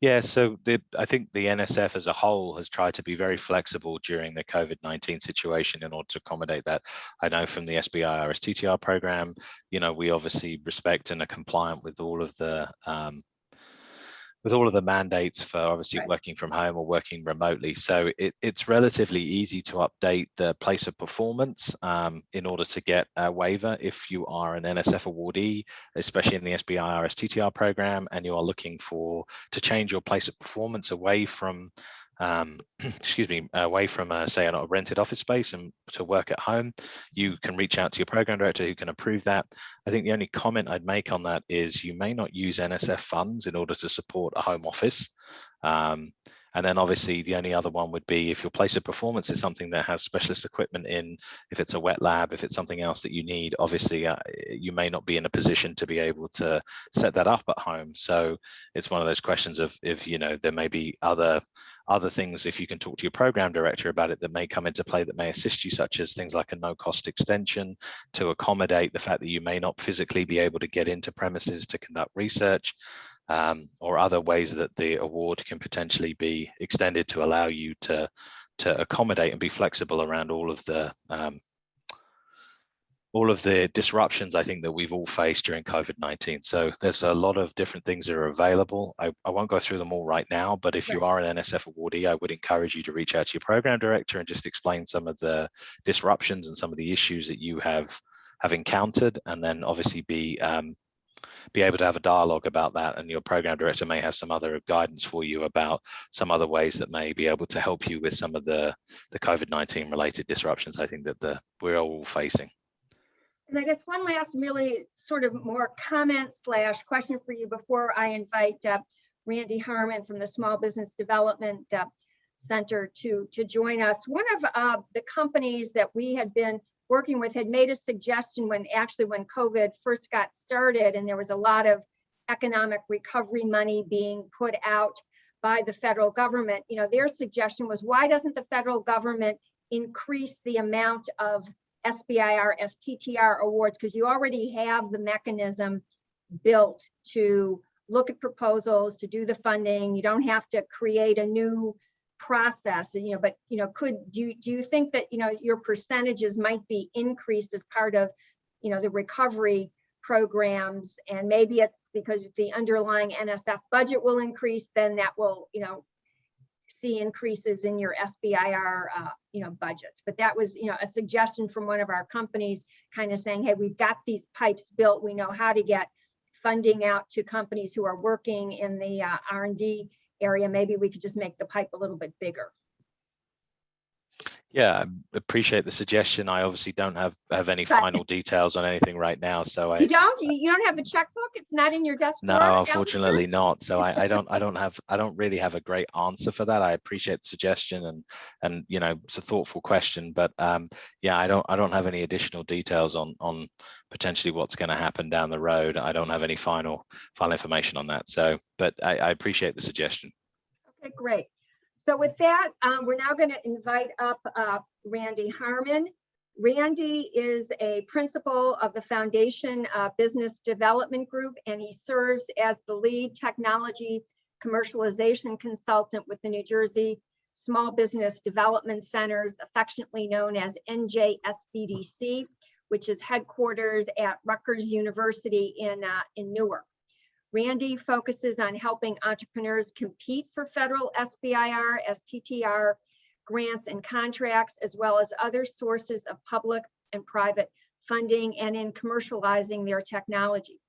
Yeah, so I think the NSF as a whole has tried to be very flexible during the COVID-19 situation in order to accommodate that. I know from the SBIR STTR program, we obviously respect and are compliant with all of the mandates for obviously working from home or working remotely. So it's relatively easy to update the place of performance in order to get a waiver if you are an NSF awardee, especially in the SBIR STTR program, and you are looking to change your place of performance away from away from say a rented office space and to work at home. You can reach out to your program director who can approve that. I think the only comment I'd make on that is you may not use NSF funds in order to support a home office. And then obviously the only other one would be if your place of performance is something that has specialist equipment in, if it's a wet lab, if it's something else that you need, obviously you may not be in a position to be able to set that up at home. So it's one of those questions of if, there may be other things, if you can talk to your program director about it, that may come into play that may assist you, such as things like a no-cost extension to accommodate the fact that you may not physically be able to get into premises to conduct research. Or other ways that the award can potentially be extended to allow you to accommodate and be flexible around all of the disruptions I think that we've all faced during COVID-19. So there's a lot of different things that are available. I won't go through them all right now, but if you are an NSF awardee, I would encourage you to reach out to your program director and just explain some of the disruptions and some of the issues that you have encountered, and then obviously be able to have a dialogue about that, and your program director may have some other guidance for you about some other ways that may be able to help you with some of the COVID-19 related disruptions I think that we're all facing. And I guess one last really sort of more comment / question for you before I invite Randy Harmon from the Small Business Development Center to join us. One of the companies that we had been working with had made a suggestion when COVID first got started, and there was a lot of economic recovery money being put out by the federal government. Their suggestion was, why doesn't the federal government increase the amount of SBIR, STTR awards? Because you already have the mechanism built to look at proposals, to do the funding. You don't have to create a new process, but do you think that your percentages might be increased as part of the recovery programs, and maybe it's because the underlying NSF budget will increase, then that will see increases in your SBIR budgets. But that was a suggestion from one of our companies, kind of saying, hey, we've got these pipes built, we know how to get funding out to companies who are working in the R&D area. Maybe we could just make the pipe a little bit bigger. Yeah, I appreciate the suggestion. I obviously don't have any final details on anything right now, so you don't have a checkbook? It's not in your desk drawer? No, unfortunately not. So I don't really have a great answer for that. I appreciate the suggestion, and it's a thoughtful question, but yeah, I don't have any additional details on potentially what's going to happen down the road. I don't have any final information on that. So, but I appreciate the suggestion. Okay, great. So with that, we're now going to invite up Randy Harmon. Randy is a principal of the Foundation Business Development Group, and he serves as the lead technology commercialization consultant with the New Jersey Small Business Development Centers, affectionately known as NJ SBDC, which is headquarters at Rutgers University in Newark. Randy focuses on helping entrepreneurs compete for federal SBIR, STTR grants and contracts, as well as other sources of public and private funding, and in commercializing their technology.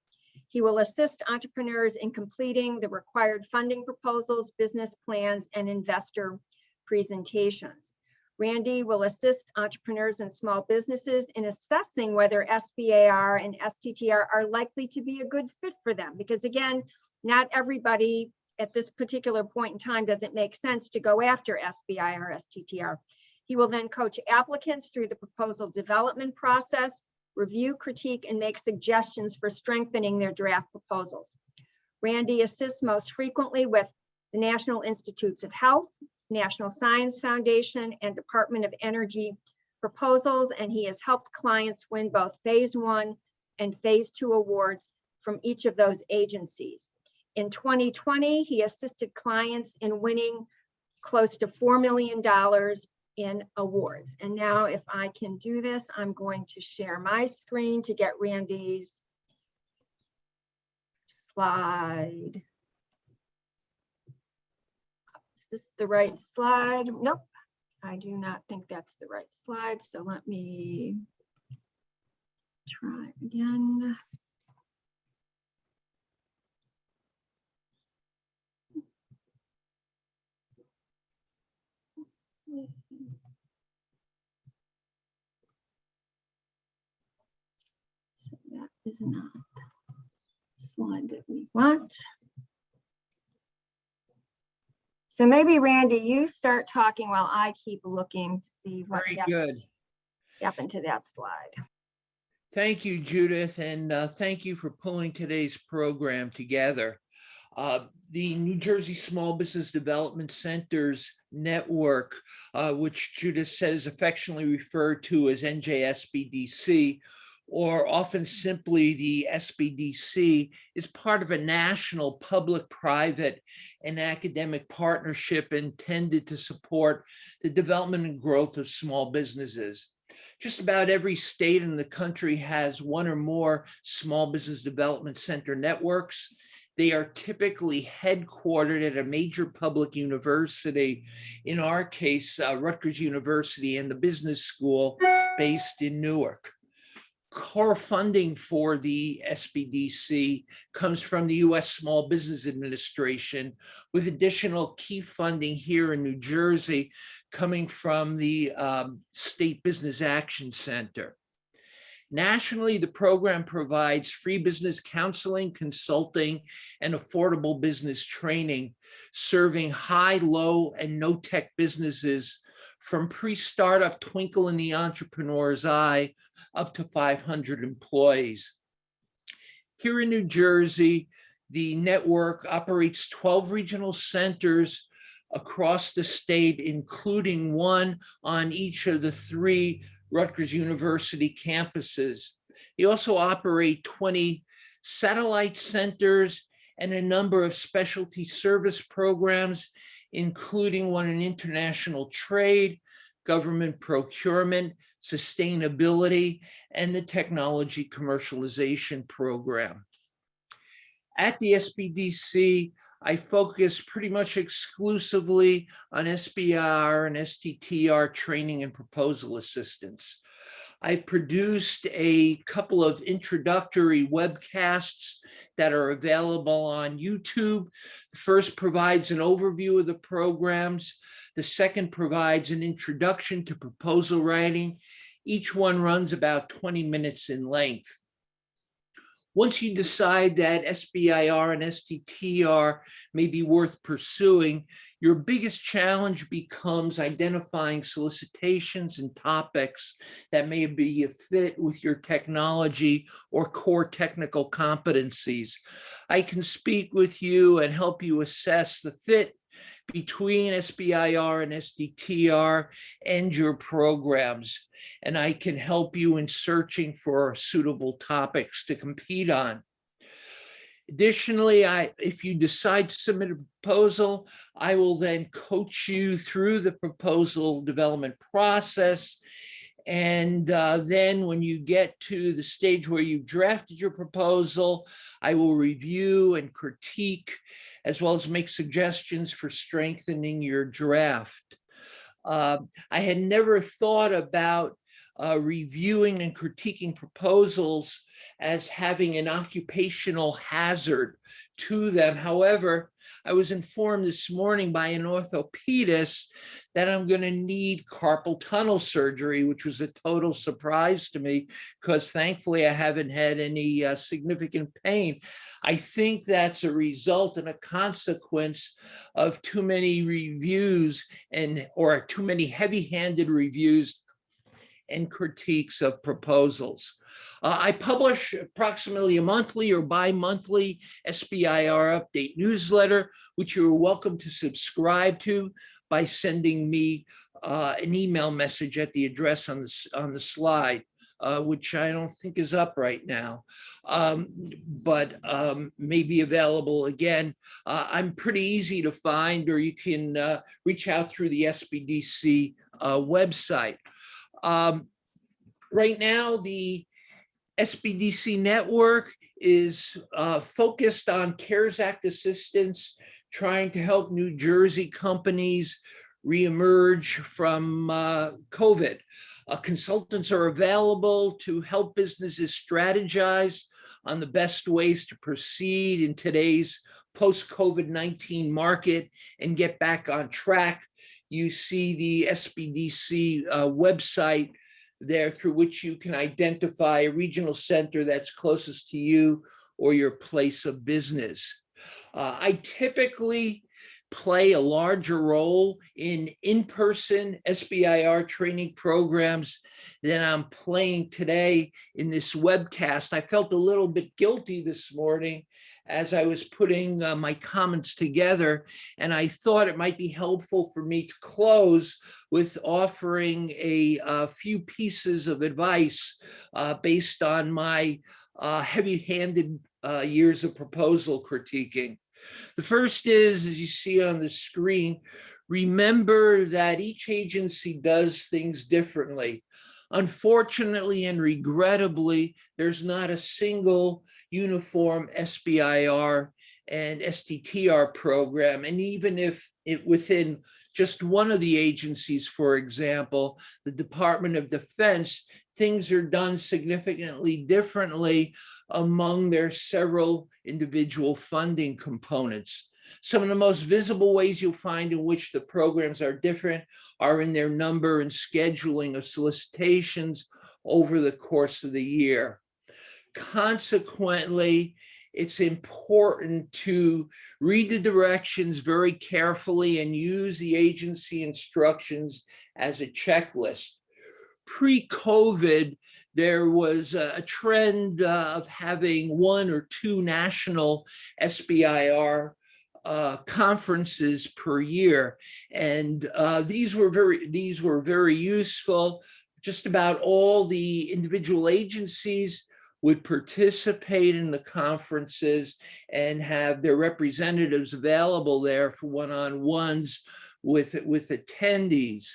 He will assist entrepreneurs in completing the required funding proposals, business plans, and investor presentations. Randy will assist entrepreneurs and small businesses in assessing whether SBIR and STTR are likely to be a good fit for them. Because again, not everybody at this particular point in time does it make sense to go after SBIR, STTR. He will then coach applicants through the proposal development process, review, critique, and make suggestions for strengthening their draft proposals. Randy assists most frequently with the National Institutes of Health, National Science Foundation, and Department of Energy proposals, and he has helped clients win both Phase 1 and Phase 2 awards from each of those agencies. In 2020, he assisted clients in winning close to $4 million in awards. And now if I can do this, I'm going to share my screen to get Randy's slide. Is this the right slide? Nope, I do not think that's the right slide. So let me try again. So that is not the slide that we want. So maybe Randy, you start talking while I keep looking to see what happened to that slide. Thank you, Judith, and thank you for pulling today's program together. The New Jersey Small Business Development Centers network, which Judith said is affectionately referred to as NJSBDC, or often simply the SBDC, is part of a national public-private and academic partnership intended to support the development and growth of small businesses. Just about every state in the country has one or more small business development center networks. They are typically headquartered at a major public university, in our case, Rutgers University and the Business School based in Newark. Core funding for the SBDC comes from the U.S. Small Business Administration, with additional key funding here in New Jersey coming from the State Business Action Center. Nationally, the program provides free business counseling, consulting, and affordable business training, serving high, low, and no-tech businesses from pre-startup twinkle in the entrepreneur's eye up to 500 employees. Here in New Jersey, the network operates 12 regional centers across the state, including one on each of the 3 Rutgers University campuses. They also operate 20 satellite centers and a number of specialty service programs, including one in international trade, government procurement, sustainability, and the technology commercialization program. At the SBDC, I focus pretty much exclusively on SBIR and STTR training and proposal assistance. I produced a couple of introductory webcasts that are available on YouTube. The first provides an overview of the programs. The second provides an introduction to proposal writing. Each one runs about 20 minutes in length. Once you decide that SBIR and STTR may be worth pursuing, your biggest challenge becomes identifying solicitations and topics that may be a fit with your technology or core technical competencies. I can speak with you and help you assess the fit between SBIR and STTR and your programs, and I can help you in searching for suitable topics to compete on. Additionally, if you decide to submit a proposal, I will then coach you through the proposal development process. And then when you get to the stage where you've drafted your proposal, I will review and critique, as well as make suggestions for strengthening your draft. I had never thought about reviewing and critiquing proposals as having an occupational hazard to them. However, I was informed this morning by an orthopedist that I'm going to need carpal tunnel surgery, which was a total surprise to me because thankfully I haven't had any significant pain. I think that's a result and a consequence of too many reviews or too many heavy-handed reviews and critiques of proposals. I publish approximately a monthly or bi-monthly SBIR update newsletter, which you're welcome to subscribe to by sending me an email message at the address on the slide, which I don't think is up right now, but may be available again. I'm pretty easy to find, or you can reach out through the SBDC website. Right now, the SBDC network is focused on CARES Act assistance, trying to help New Jersey companies reemerge from COVID. Consultants are available to help businesses strategize on the best ways to proceed in today's post-COVID-19 market and get back on track. You see the SBDC website there, through which you can identify a regional center that's closest to you or your place of business. I typically play a larger role in-person SBIR training programs than I'm playing today in this webcast. I felt a little bit guilty this morning as I was putting my comments together, and I thought it might be helpful for me to close with offering a few pieces of advice based on my heavy-handed years of proposal critiquing. The first is, as you see on the screen, remember that each agency does things differently. Unfortunately and regrettably, there's not a single uniform SBIR and STTR program. And even if within just one of the agencies, for example, the Department of Defense, things are done significantly differently among their several individual funding components. Some of the most visible ways you'll find in which the programs are different are in their number and scheduling of solicitations over the course of the year. Consequently, it's important to read the directions very carefully and use the agency instructions as a checklist. Pre-COVID, there was a trend of having one or two national SBIR conferences per year, and these were very useful. Just about all the individual agencies would participate in the conferences and have their representatives available there for one-on-ones with attendees.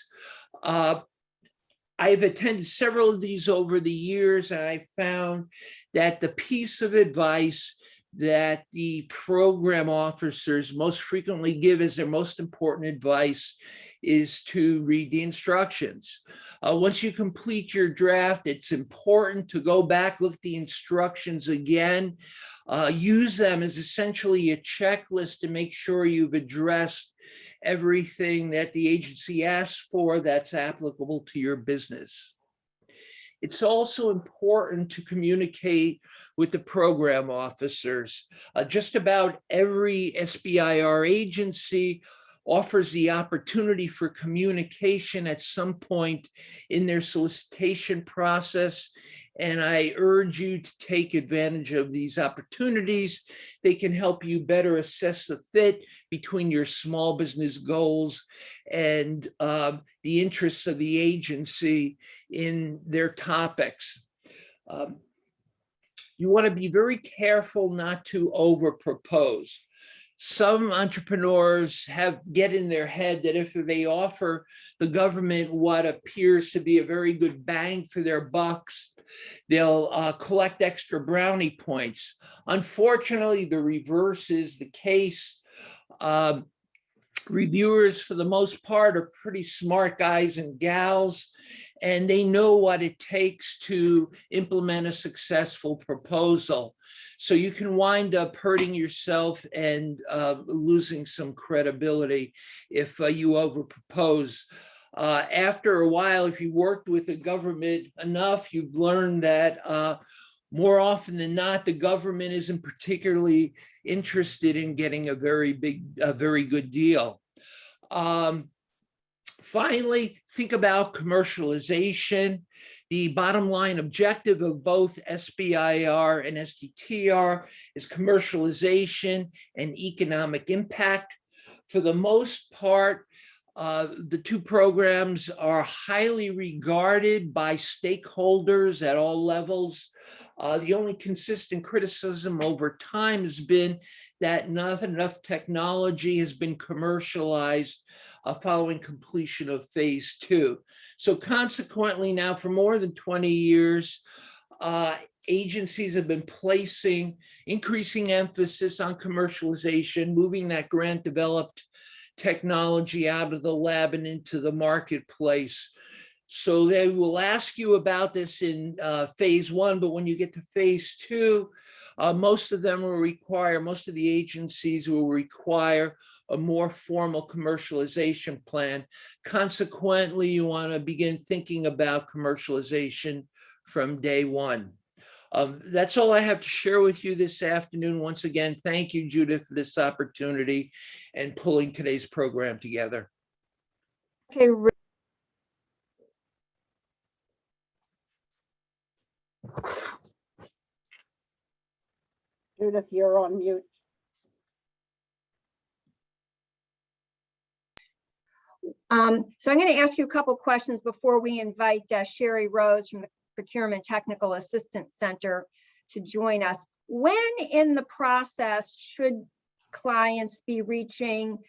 I've attended several of these over the years, and I found that the piece of advice that the program officers most frequently give as their most important advice is to read the instructions. Once you complete your draft, it's important to go back, look at the instructions again, use them as essentially a checklist to make sure you've addressed everything that the agency asks for that's applicable to your business. It's also important to communicate with the program officers. Just about every SBIR agency offers the opportunity for communication at some point in their solicitation process, and I urge you to take advantage of these opportunities. They can help you better assess the fit between your small business goals and the interests of the agency in their topics. You want to be very careful not to over-propose. Some entrepreneurs get in their head that if they offer the government what appears to be a very good bang for their bucks, they'll collect extra brownie points. Unfortunately, the reverse is the case. Reviewers, for the most part, are pretty smart guys and gals, and they know what it takes to implement a successful proposal. So you can wind up hurting yourself and losing some credibility if you overpropose. After a while, if you worked with the government enough, you've learned that more often than not, the government isn't particularly interested in getting a very good deal. Finally, think about commercialization. The bottom line objective of both SBIR and STTR is commercialization and economic impact. For the most part, the two programs are highly regarded by stakeholders at all levels. The only consistent criticism over time has been that not enough technology has been commercialized following completion of phase 2. So consequently, now for more than 20 years, agencies have been placing increasing emphasis on commercialization, moving that grant developed technology out of the lab and into the marketplace. So they will ask you about this in phase 1, but when you get to phase 2, most of the agencies will require a more formal commercialization plan. Consequently, you want to begin thinking about commercialization from day 1. That's all I have to share with you this afternoon. Once again, thank you, Judith, for this opportunity and pulling today's program together. Okay. Judith, you're on mute. So I'm going to ask you a couple questions before we invite Sherry Rose from the Procurement Technical Assistance Center to join us. When in the process should clients be reaching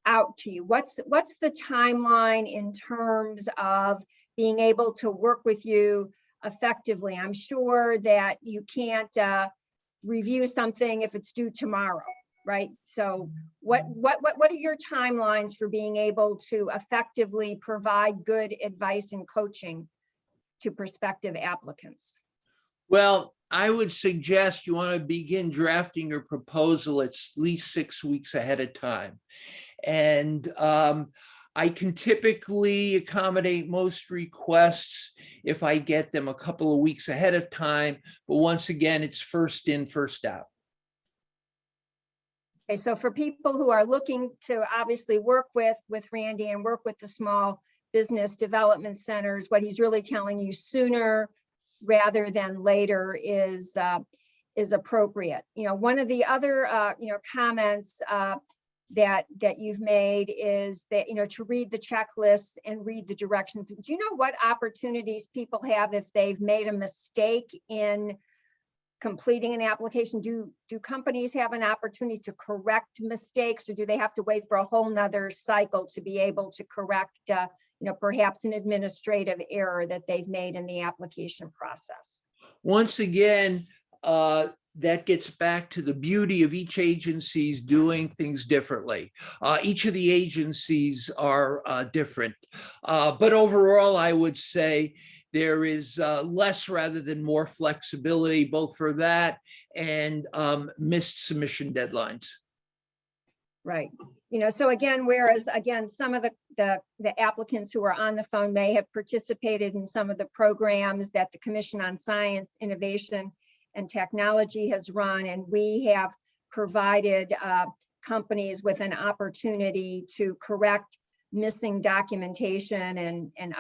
out to you? What's the timeline in terms of being able to work with you effectively? I'm sure that you can't review something if it's due tomorrow, right? So what are your timelines for being able to effectively provide good advice and coaching to prospective applicants? Well, I would suggest you want to begin drafting your proposal at least 6 weeks ahead of time. And I can typically accommodate most requests if I get them a couple of weeks ahead of time. But once again, it's first in, first out. Okay, so for people who are looking to obviously work with Randy and work with the small business development centers, what he's really telling you sooner rather than later is appropriate. You know, one of the other comments that you've made is that, to read the checklists and read the directions. Do you know what opportunities people have if they've made a mistake in completing an application? Do companies have an opportunity to correct mistakes, or do they have to wait for a whole nother cycle to be able to correct, perhaps an administrative error that they've made in the application process? Once again, that gets back to the beauty of each agency's doing things differently. Each of the agencies are different. But overall, I would say there is less rather than more flexibility, both for that and missed submission deadlines. Right. So again, whereas some of the applicants who are on the phone may have participated in some of the programs that the Commission on Science, Innovation, and Technology has run, and we have provided companies with an opportunity to correct missing documentation and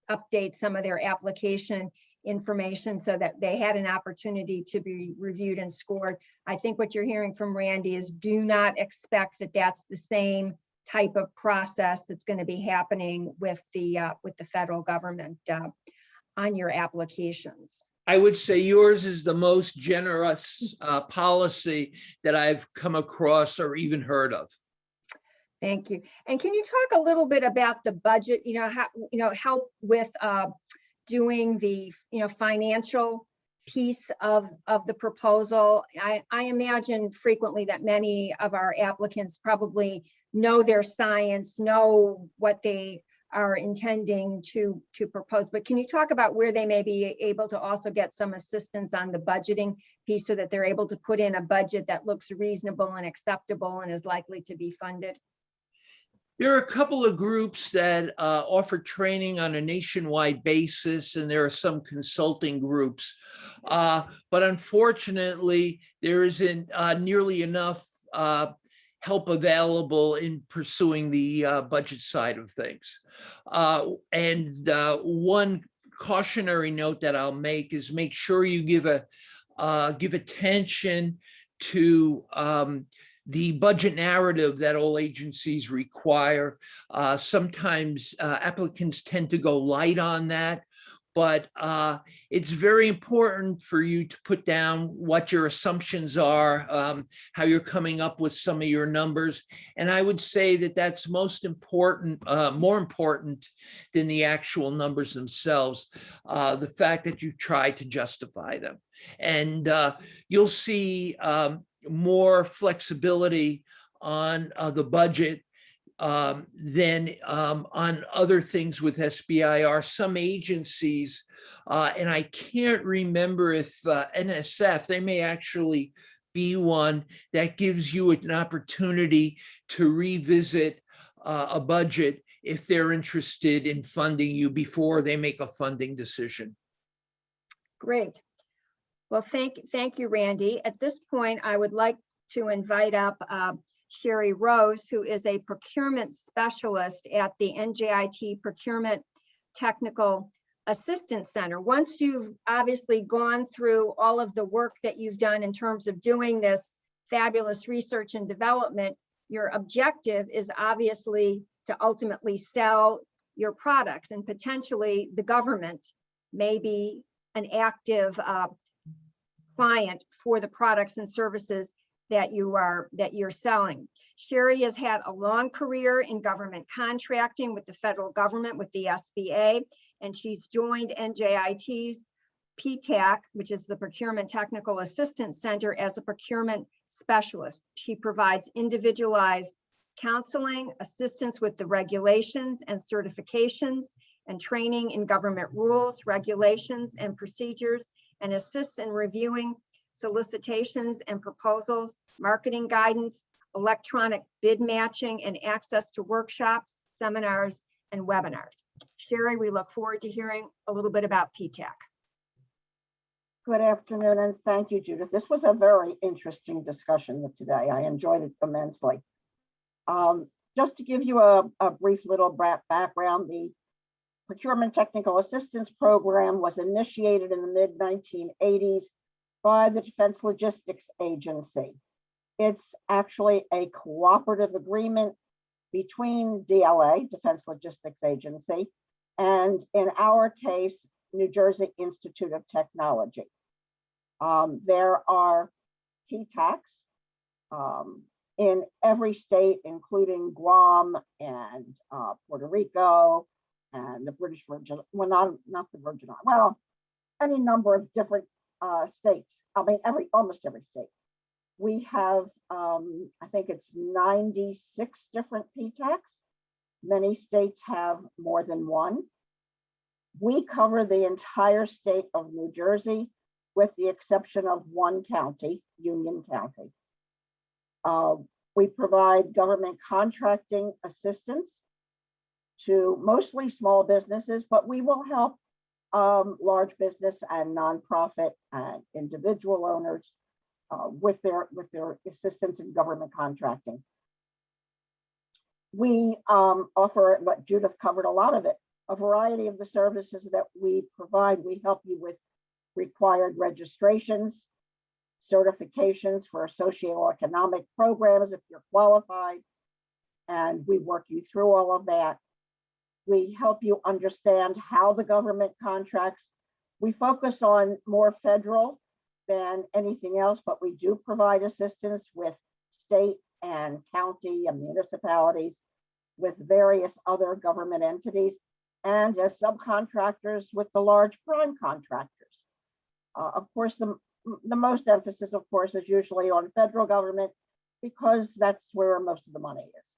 update some of their application information so that they had an opportunity to be reviewed and scored. I think what you're hearing from Randy is do not expect that that's the same type of process that's going to be happening with the federal government on your applications. I would say yours is the most generous policy that I've come across or even heard of. Thank you. And can you talk a little bit about the budget, help with doing the, financial piece of the proposal? I imagine frequently that many of our applicants probably know their science, know what they are intending to propose. But can you talk about where they may be able to also get some assistance on the budgeting piece so that they're able to put in a budget that looks reasonable and acceptable and is likely to be funded? There are a couple of groups that offer training on a nationwide basis, and there are some consulting groups. But unfortunately, there isn't nearly enough help available in pursuing the budget side of things. And one cautionary note that I'll make is make sure you give attention to the budget narrative that all agencies require. Sometimes applicants tend to go light on that, but it's very important for you to put down what your assumptions are, how you're coming up with some of your numbers. And I would say that that's most important, more important than the actual numbers themselves, the fact that you try to justify them. And you'll see more flexibility on the budget than on other things with SBIR. Some agencies, and I can't remember if NSF, they may actually be one that gives you an opportunity to revisit a budget if they're interested in funding you before they make a funding decision. Great. Well, thank you, Randy. At this point, I would like to invite up Sherry Rose, who is a procurement specialist at the NJIT Procurement Technical Assistance Center. Once you've obviously gone through all of the work that you've done in terms of doing this fabulous research and development, your objective is obviously to ultimately sell your products, and potentially the government may be an active client for the products and services that you're selling. Sherry has had a long career in government contracting with the federal government, with the SBA, and she's joined NJIT's PTAC, which is the Procurement Technical Assistance Center, as a procurement specialist. She provides individualized counseling, assistance with the regulations and certifications, and training in government rules, regulations, and procedures, and assists in reviewing solicitations and proposals, marketing guidance, electronic bid matching, and access to workshops, seminars, and webinars. Sherry, we look forward to hearing a little bit about PTAC. Good afternoon, and thank you, Judith. This was a very interesting discussion today. I enjoyed it immensely. Just to give you a brief little background, the Procurement Technical Assistance Program was initiated in the mid-1980s by the Defense Logistics Agency. It's actually a cooperative agreement between DLA, Defense Logistics Agency, and in our case, New Jersey Institute of Technology. There are PTACs in every state, including Guam and Puerto Rico and the British Virgin, well, not the Virgin Islands, well, any number of different states. I mean, almost every state. We have, I think it's 96 different PTACs. Many states have more than one. We cover the entire state of New Jersey, with the exception of one county, Union County. We provide government contracting assistance to mostly small businesses, but we will help large business and nonprofit and individual owners with their assistance in government contracting. We offer, what Judith covered a lot of it, a variety of the services that we provide. We help you with required registrations, certifications for socioeconomic programs if you're qualified, and we work you through all of that. We help you understand how the government contracts. We focus on more federal than anything else, but we do provide assistance with state and county and municipalities, with various other government entities, and as subcontractors with the large prime contractors. Of course, the most emphasis, of course, is usually on federal government, because that's where most of the money is.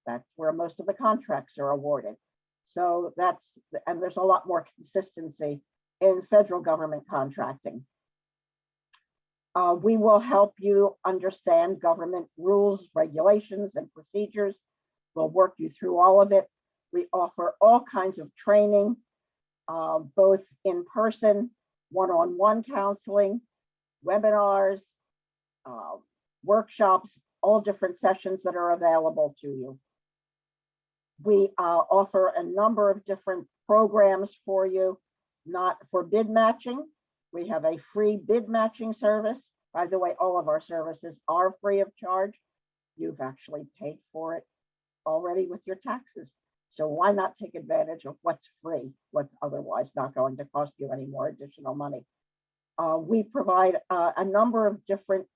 That's where most of the contracts are awarded. So and there's a lot more consistency in federal government contracting. We will help you understand government rules, regulations, and procedures. We'll work you through all of it. We offer all kinds of training, both in person, one-on-one counseling, webinars, workshops, all different sessions that are available to you. We offer a number of different programs for you, not for bid matching. We have a free bid matching service. By the way, all of our services are free of charge. You've actually paid for it already with your taxes. So why not take advantage of what's free, what's otherwise not going to cost you any more additional money? We provide a number of different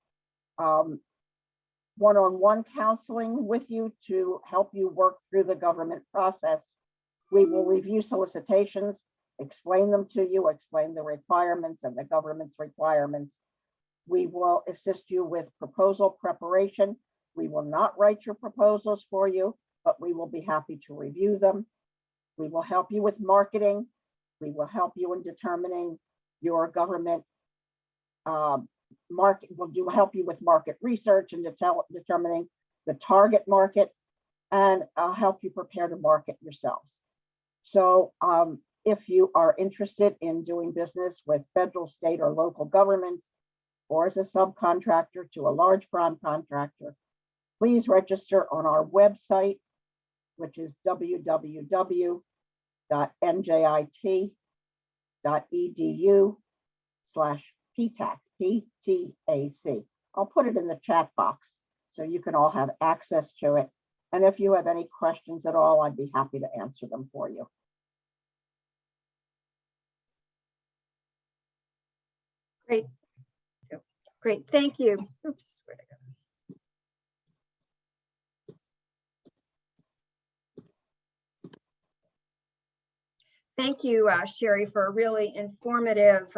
one-on-one counseling with you to help you work through the government process. We will review solicitations, explain them to you, explain the requirements and the government's requirements. We will assist you with proposal preparation. We will not write your proposals for you, but we will be happy to review them. We will help you with marketing. We will help you in determining your government market. We'll help you with market research and determining the target market, and I'll help you prepare to market yourselves. So if you are interested in doing business with federal, state, or local governments, or as a subcontractor to a large prime contractor, please register on our website, which is www.njit.edu/PTAC, PTAC. I'll put it in the chat box so you can all have access to it. And if you have any questions at all, I'd be happy to answer them for you. Great. Great, thank you. Oops, where'd I go? Thank you, Sherry, for a really informative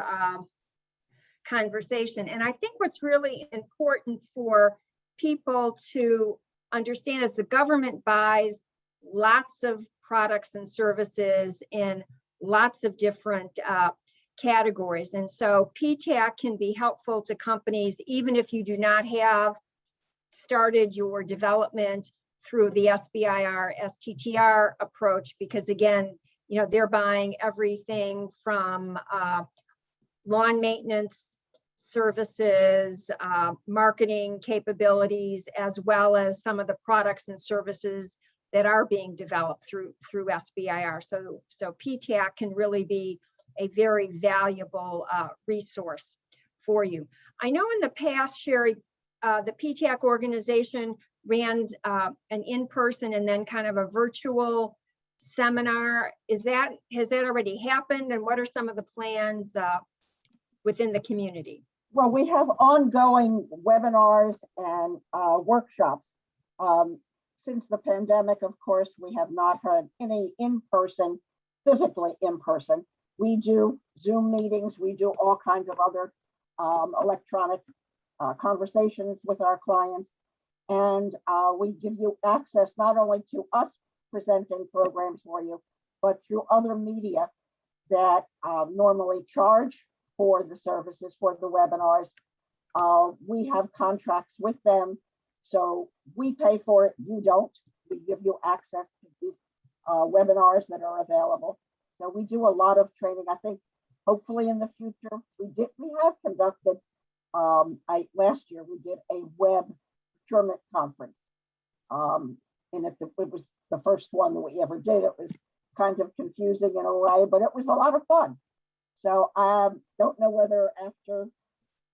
conversation. And I think what's really important for people to understand is the government buys lots of products and services in lots of different categories. And so PTAC can be helpful to companies, even if you do not have started your development through the SBIR, STTR approach, because again, you know, they're buying everything from lawn maintenance services, marketing capabilities, as well as some of the products and services that are being developed through SBIR. So PTAC can really be a very valuable resource for you. I know in the past, Sherry, the PTAC organization ran an in-person and then kind of a virtual seminar. Has that already happened? And what are some of the plans within the community? Well, we have ongoing webinars and workshops. Since the pandemic, of course, we have not had any in-person, physically in-person. We do Zoom meetings. We do all kinds of other electronic conversations with our clients. And we give you access not only to us presenting programs for you, but through other media that normally charge for the services, for the webinars. We have contracts with them. So we pay for it, you don't. We give you access to these webinars that are available. So we do a lot of training. I think hopefully in the future, we have conducted, last year we did a web procurement conference. And it was the first one that we ever did. It was kind of confusing in a way, but it was a lot of fun. So I don't know whether after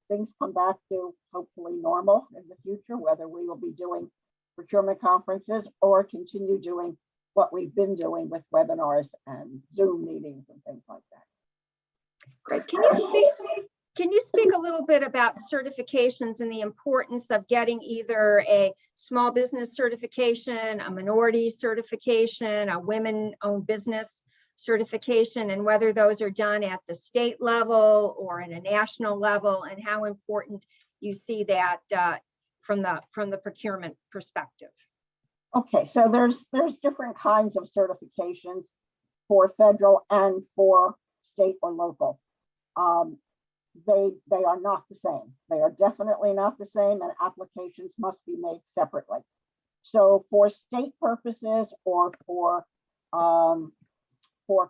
things come back to hopefully normal in the future, whether we will be doing procurement conferences or continue doing what we've been doing with webinars and Zoom meetings and things like that. Great. Can you speak a little bit about certifications and the importance of getting either a small business certification, a minority certification, a women-owned business certification, and whether those are done at the state level or in a national level, and how important you see that from the procurement perspective? Okay, so there's different kinds of certifications for federal and for state or local. They are not the same. They are definitely not the same, and applications must be made separately. So for state purposes or for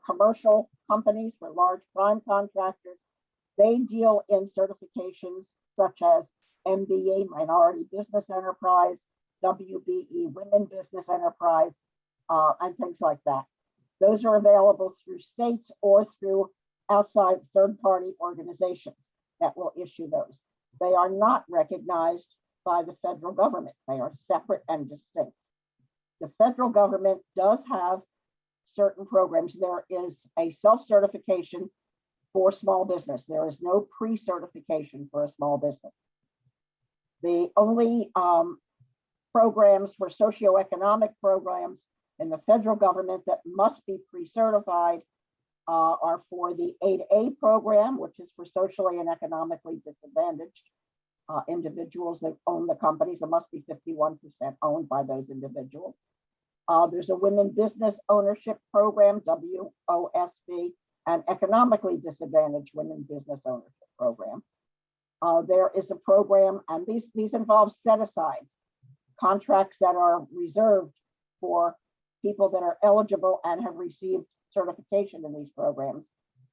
commercial companies, for large prime contractors, they deal in certifications such as MBE, Minority Business Enterprise, WBE, Women Business Enterprise, and things like that. Those are available through states or through outside third-party organizations that will issue those. They are not recognized by the federal government. They are separate and distinct. The federal government does have certain programs. There is a self-certification for small business. There is no pre-certification for a small business. The only programs for socioeconomic programs in the federal government that must be pre-certified are for the 8A program, which is for socially and economically disadvantaged individuals that own the companies. It must be 51% owned by those individuals. There's a Women Business Ownership Program, WOSB, and Economically Disadvantaged Women Business Ownership Program. There is a program, and these involve set-asides, contracts that are reserved for people that are eligible and have received certification in these programs.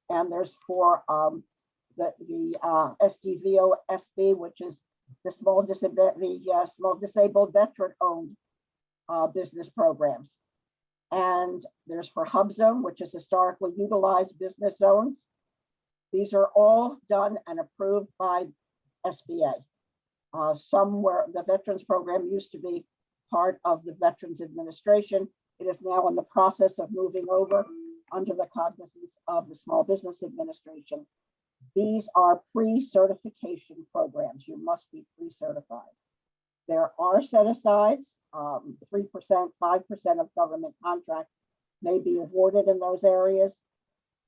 And there's for the SDVO SB, which is the small disabled veteran-owned business programs. And there's for Hub Zone, which is historically utilized business zones. These are all done and approved by SBA. Somewhere the Veterans Program used to be part of the Veterans Administration. It is now in the process of moving over under the cognizance of the Small Business Administration. These are pre-certification programs. You must be pre-certified. There are set-asides, 3%, 5% of government contracts may be awarded in those areas.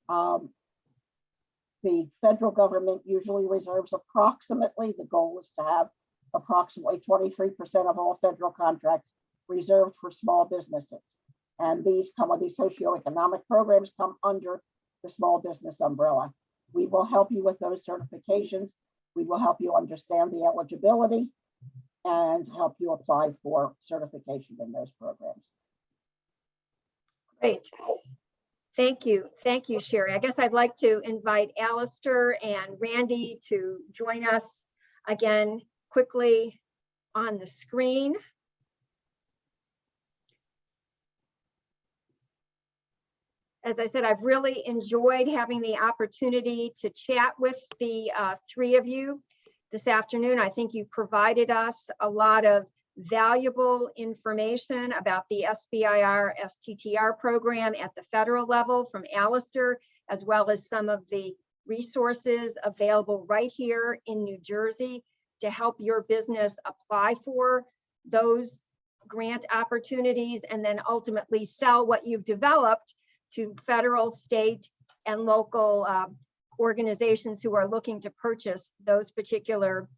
The federal government usually reserves approximately, the goal is to have approximately 23% of all federal contracts reserved for small businesses. And these socioeconomic programs come under the small business umbrella. We will help you with those certifications. We will help you understand the eligibility and help you apply for certification in those programs. Great. Thank you. Thank you, Sherry. I guess I'd like to invite Alistair and Randy to join us again quickly on the screen. As I said, I've really enjoyed having the opportunity to chat with the three of you this afternoon. I think you provided us a lot of valuable information about the SBIR STTR program at the federal level from Alistair, as well as some of the resources available right here in New Jersey to help your business apply for those grant opportunities and then ultimately sell what you've developed to federal, state, and local organizations who are looking to purchase those particular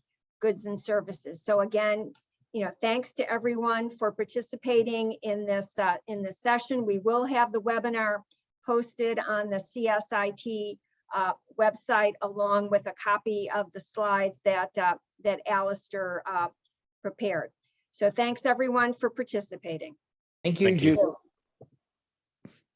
goods and services. So again, thanks to everyone for participating in this session. We will have the webinar posted on the CSIT website, along with a copy of the slides that Alistair prepared. So thanks everyone for participating. Thank you, Thank you. Judith.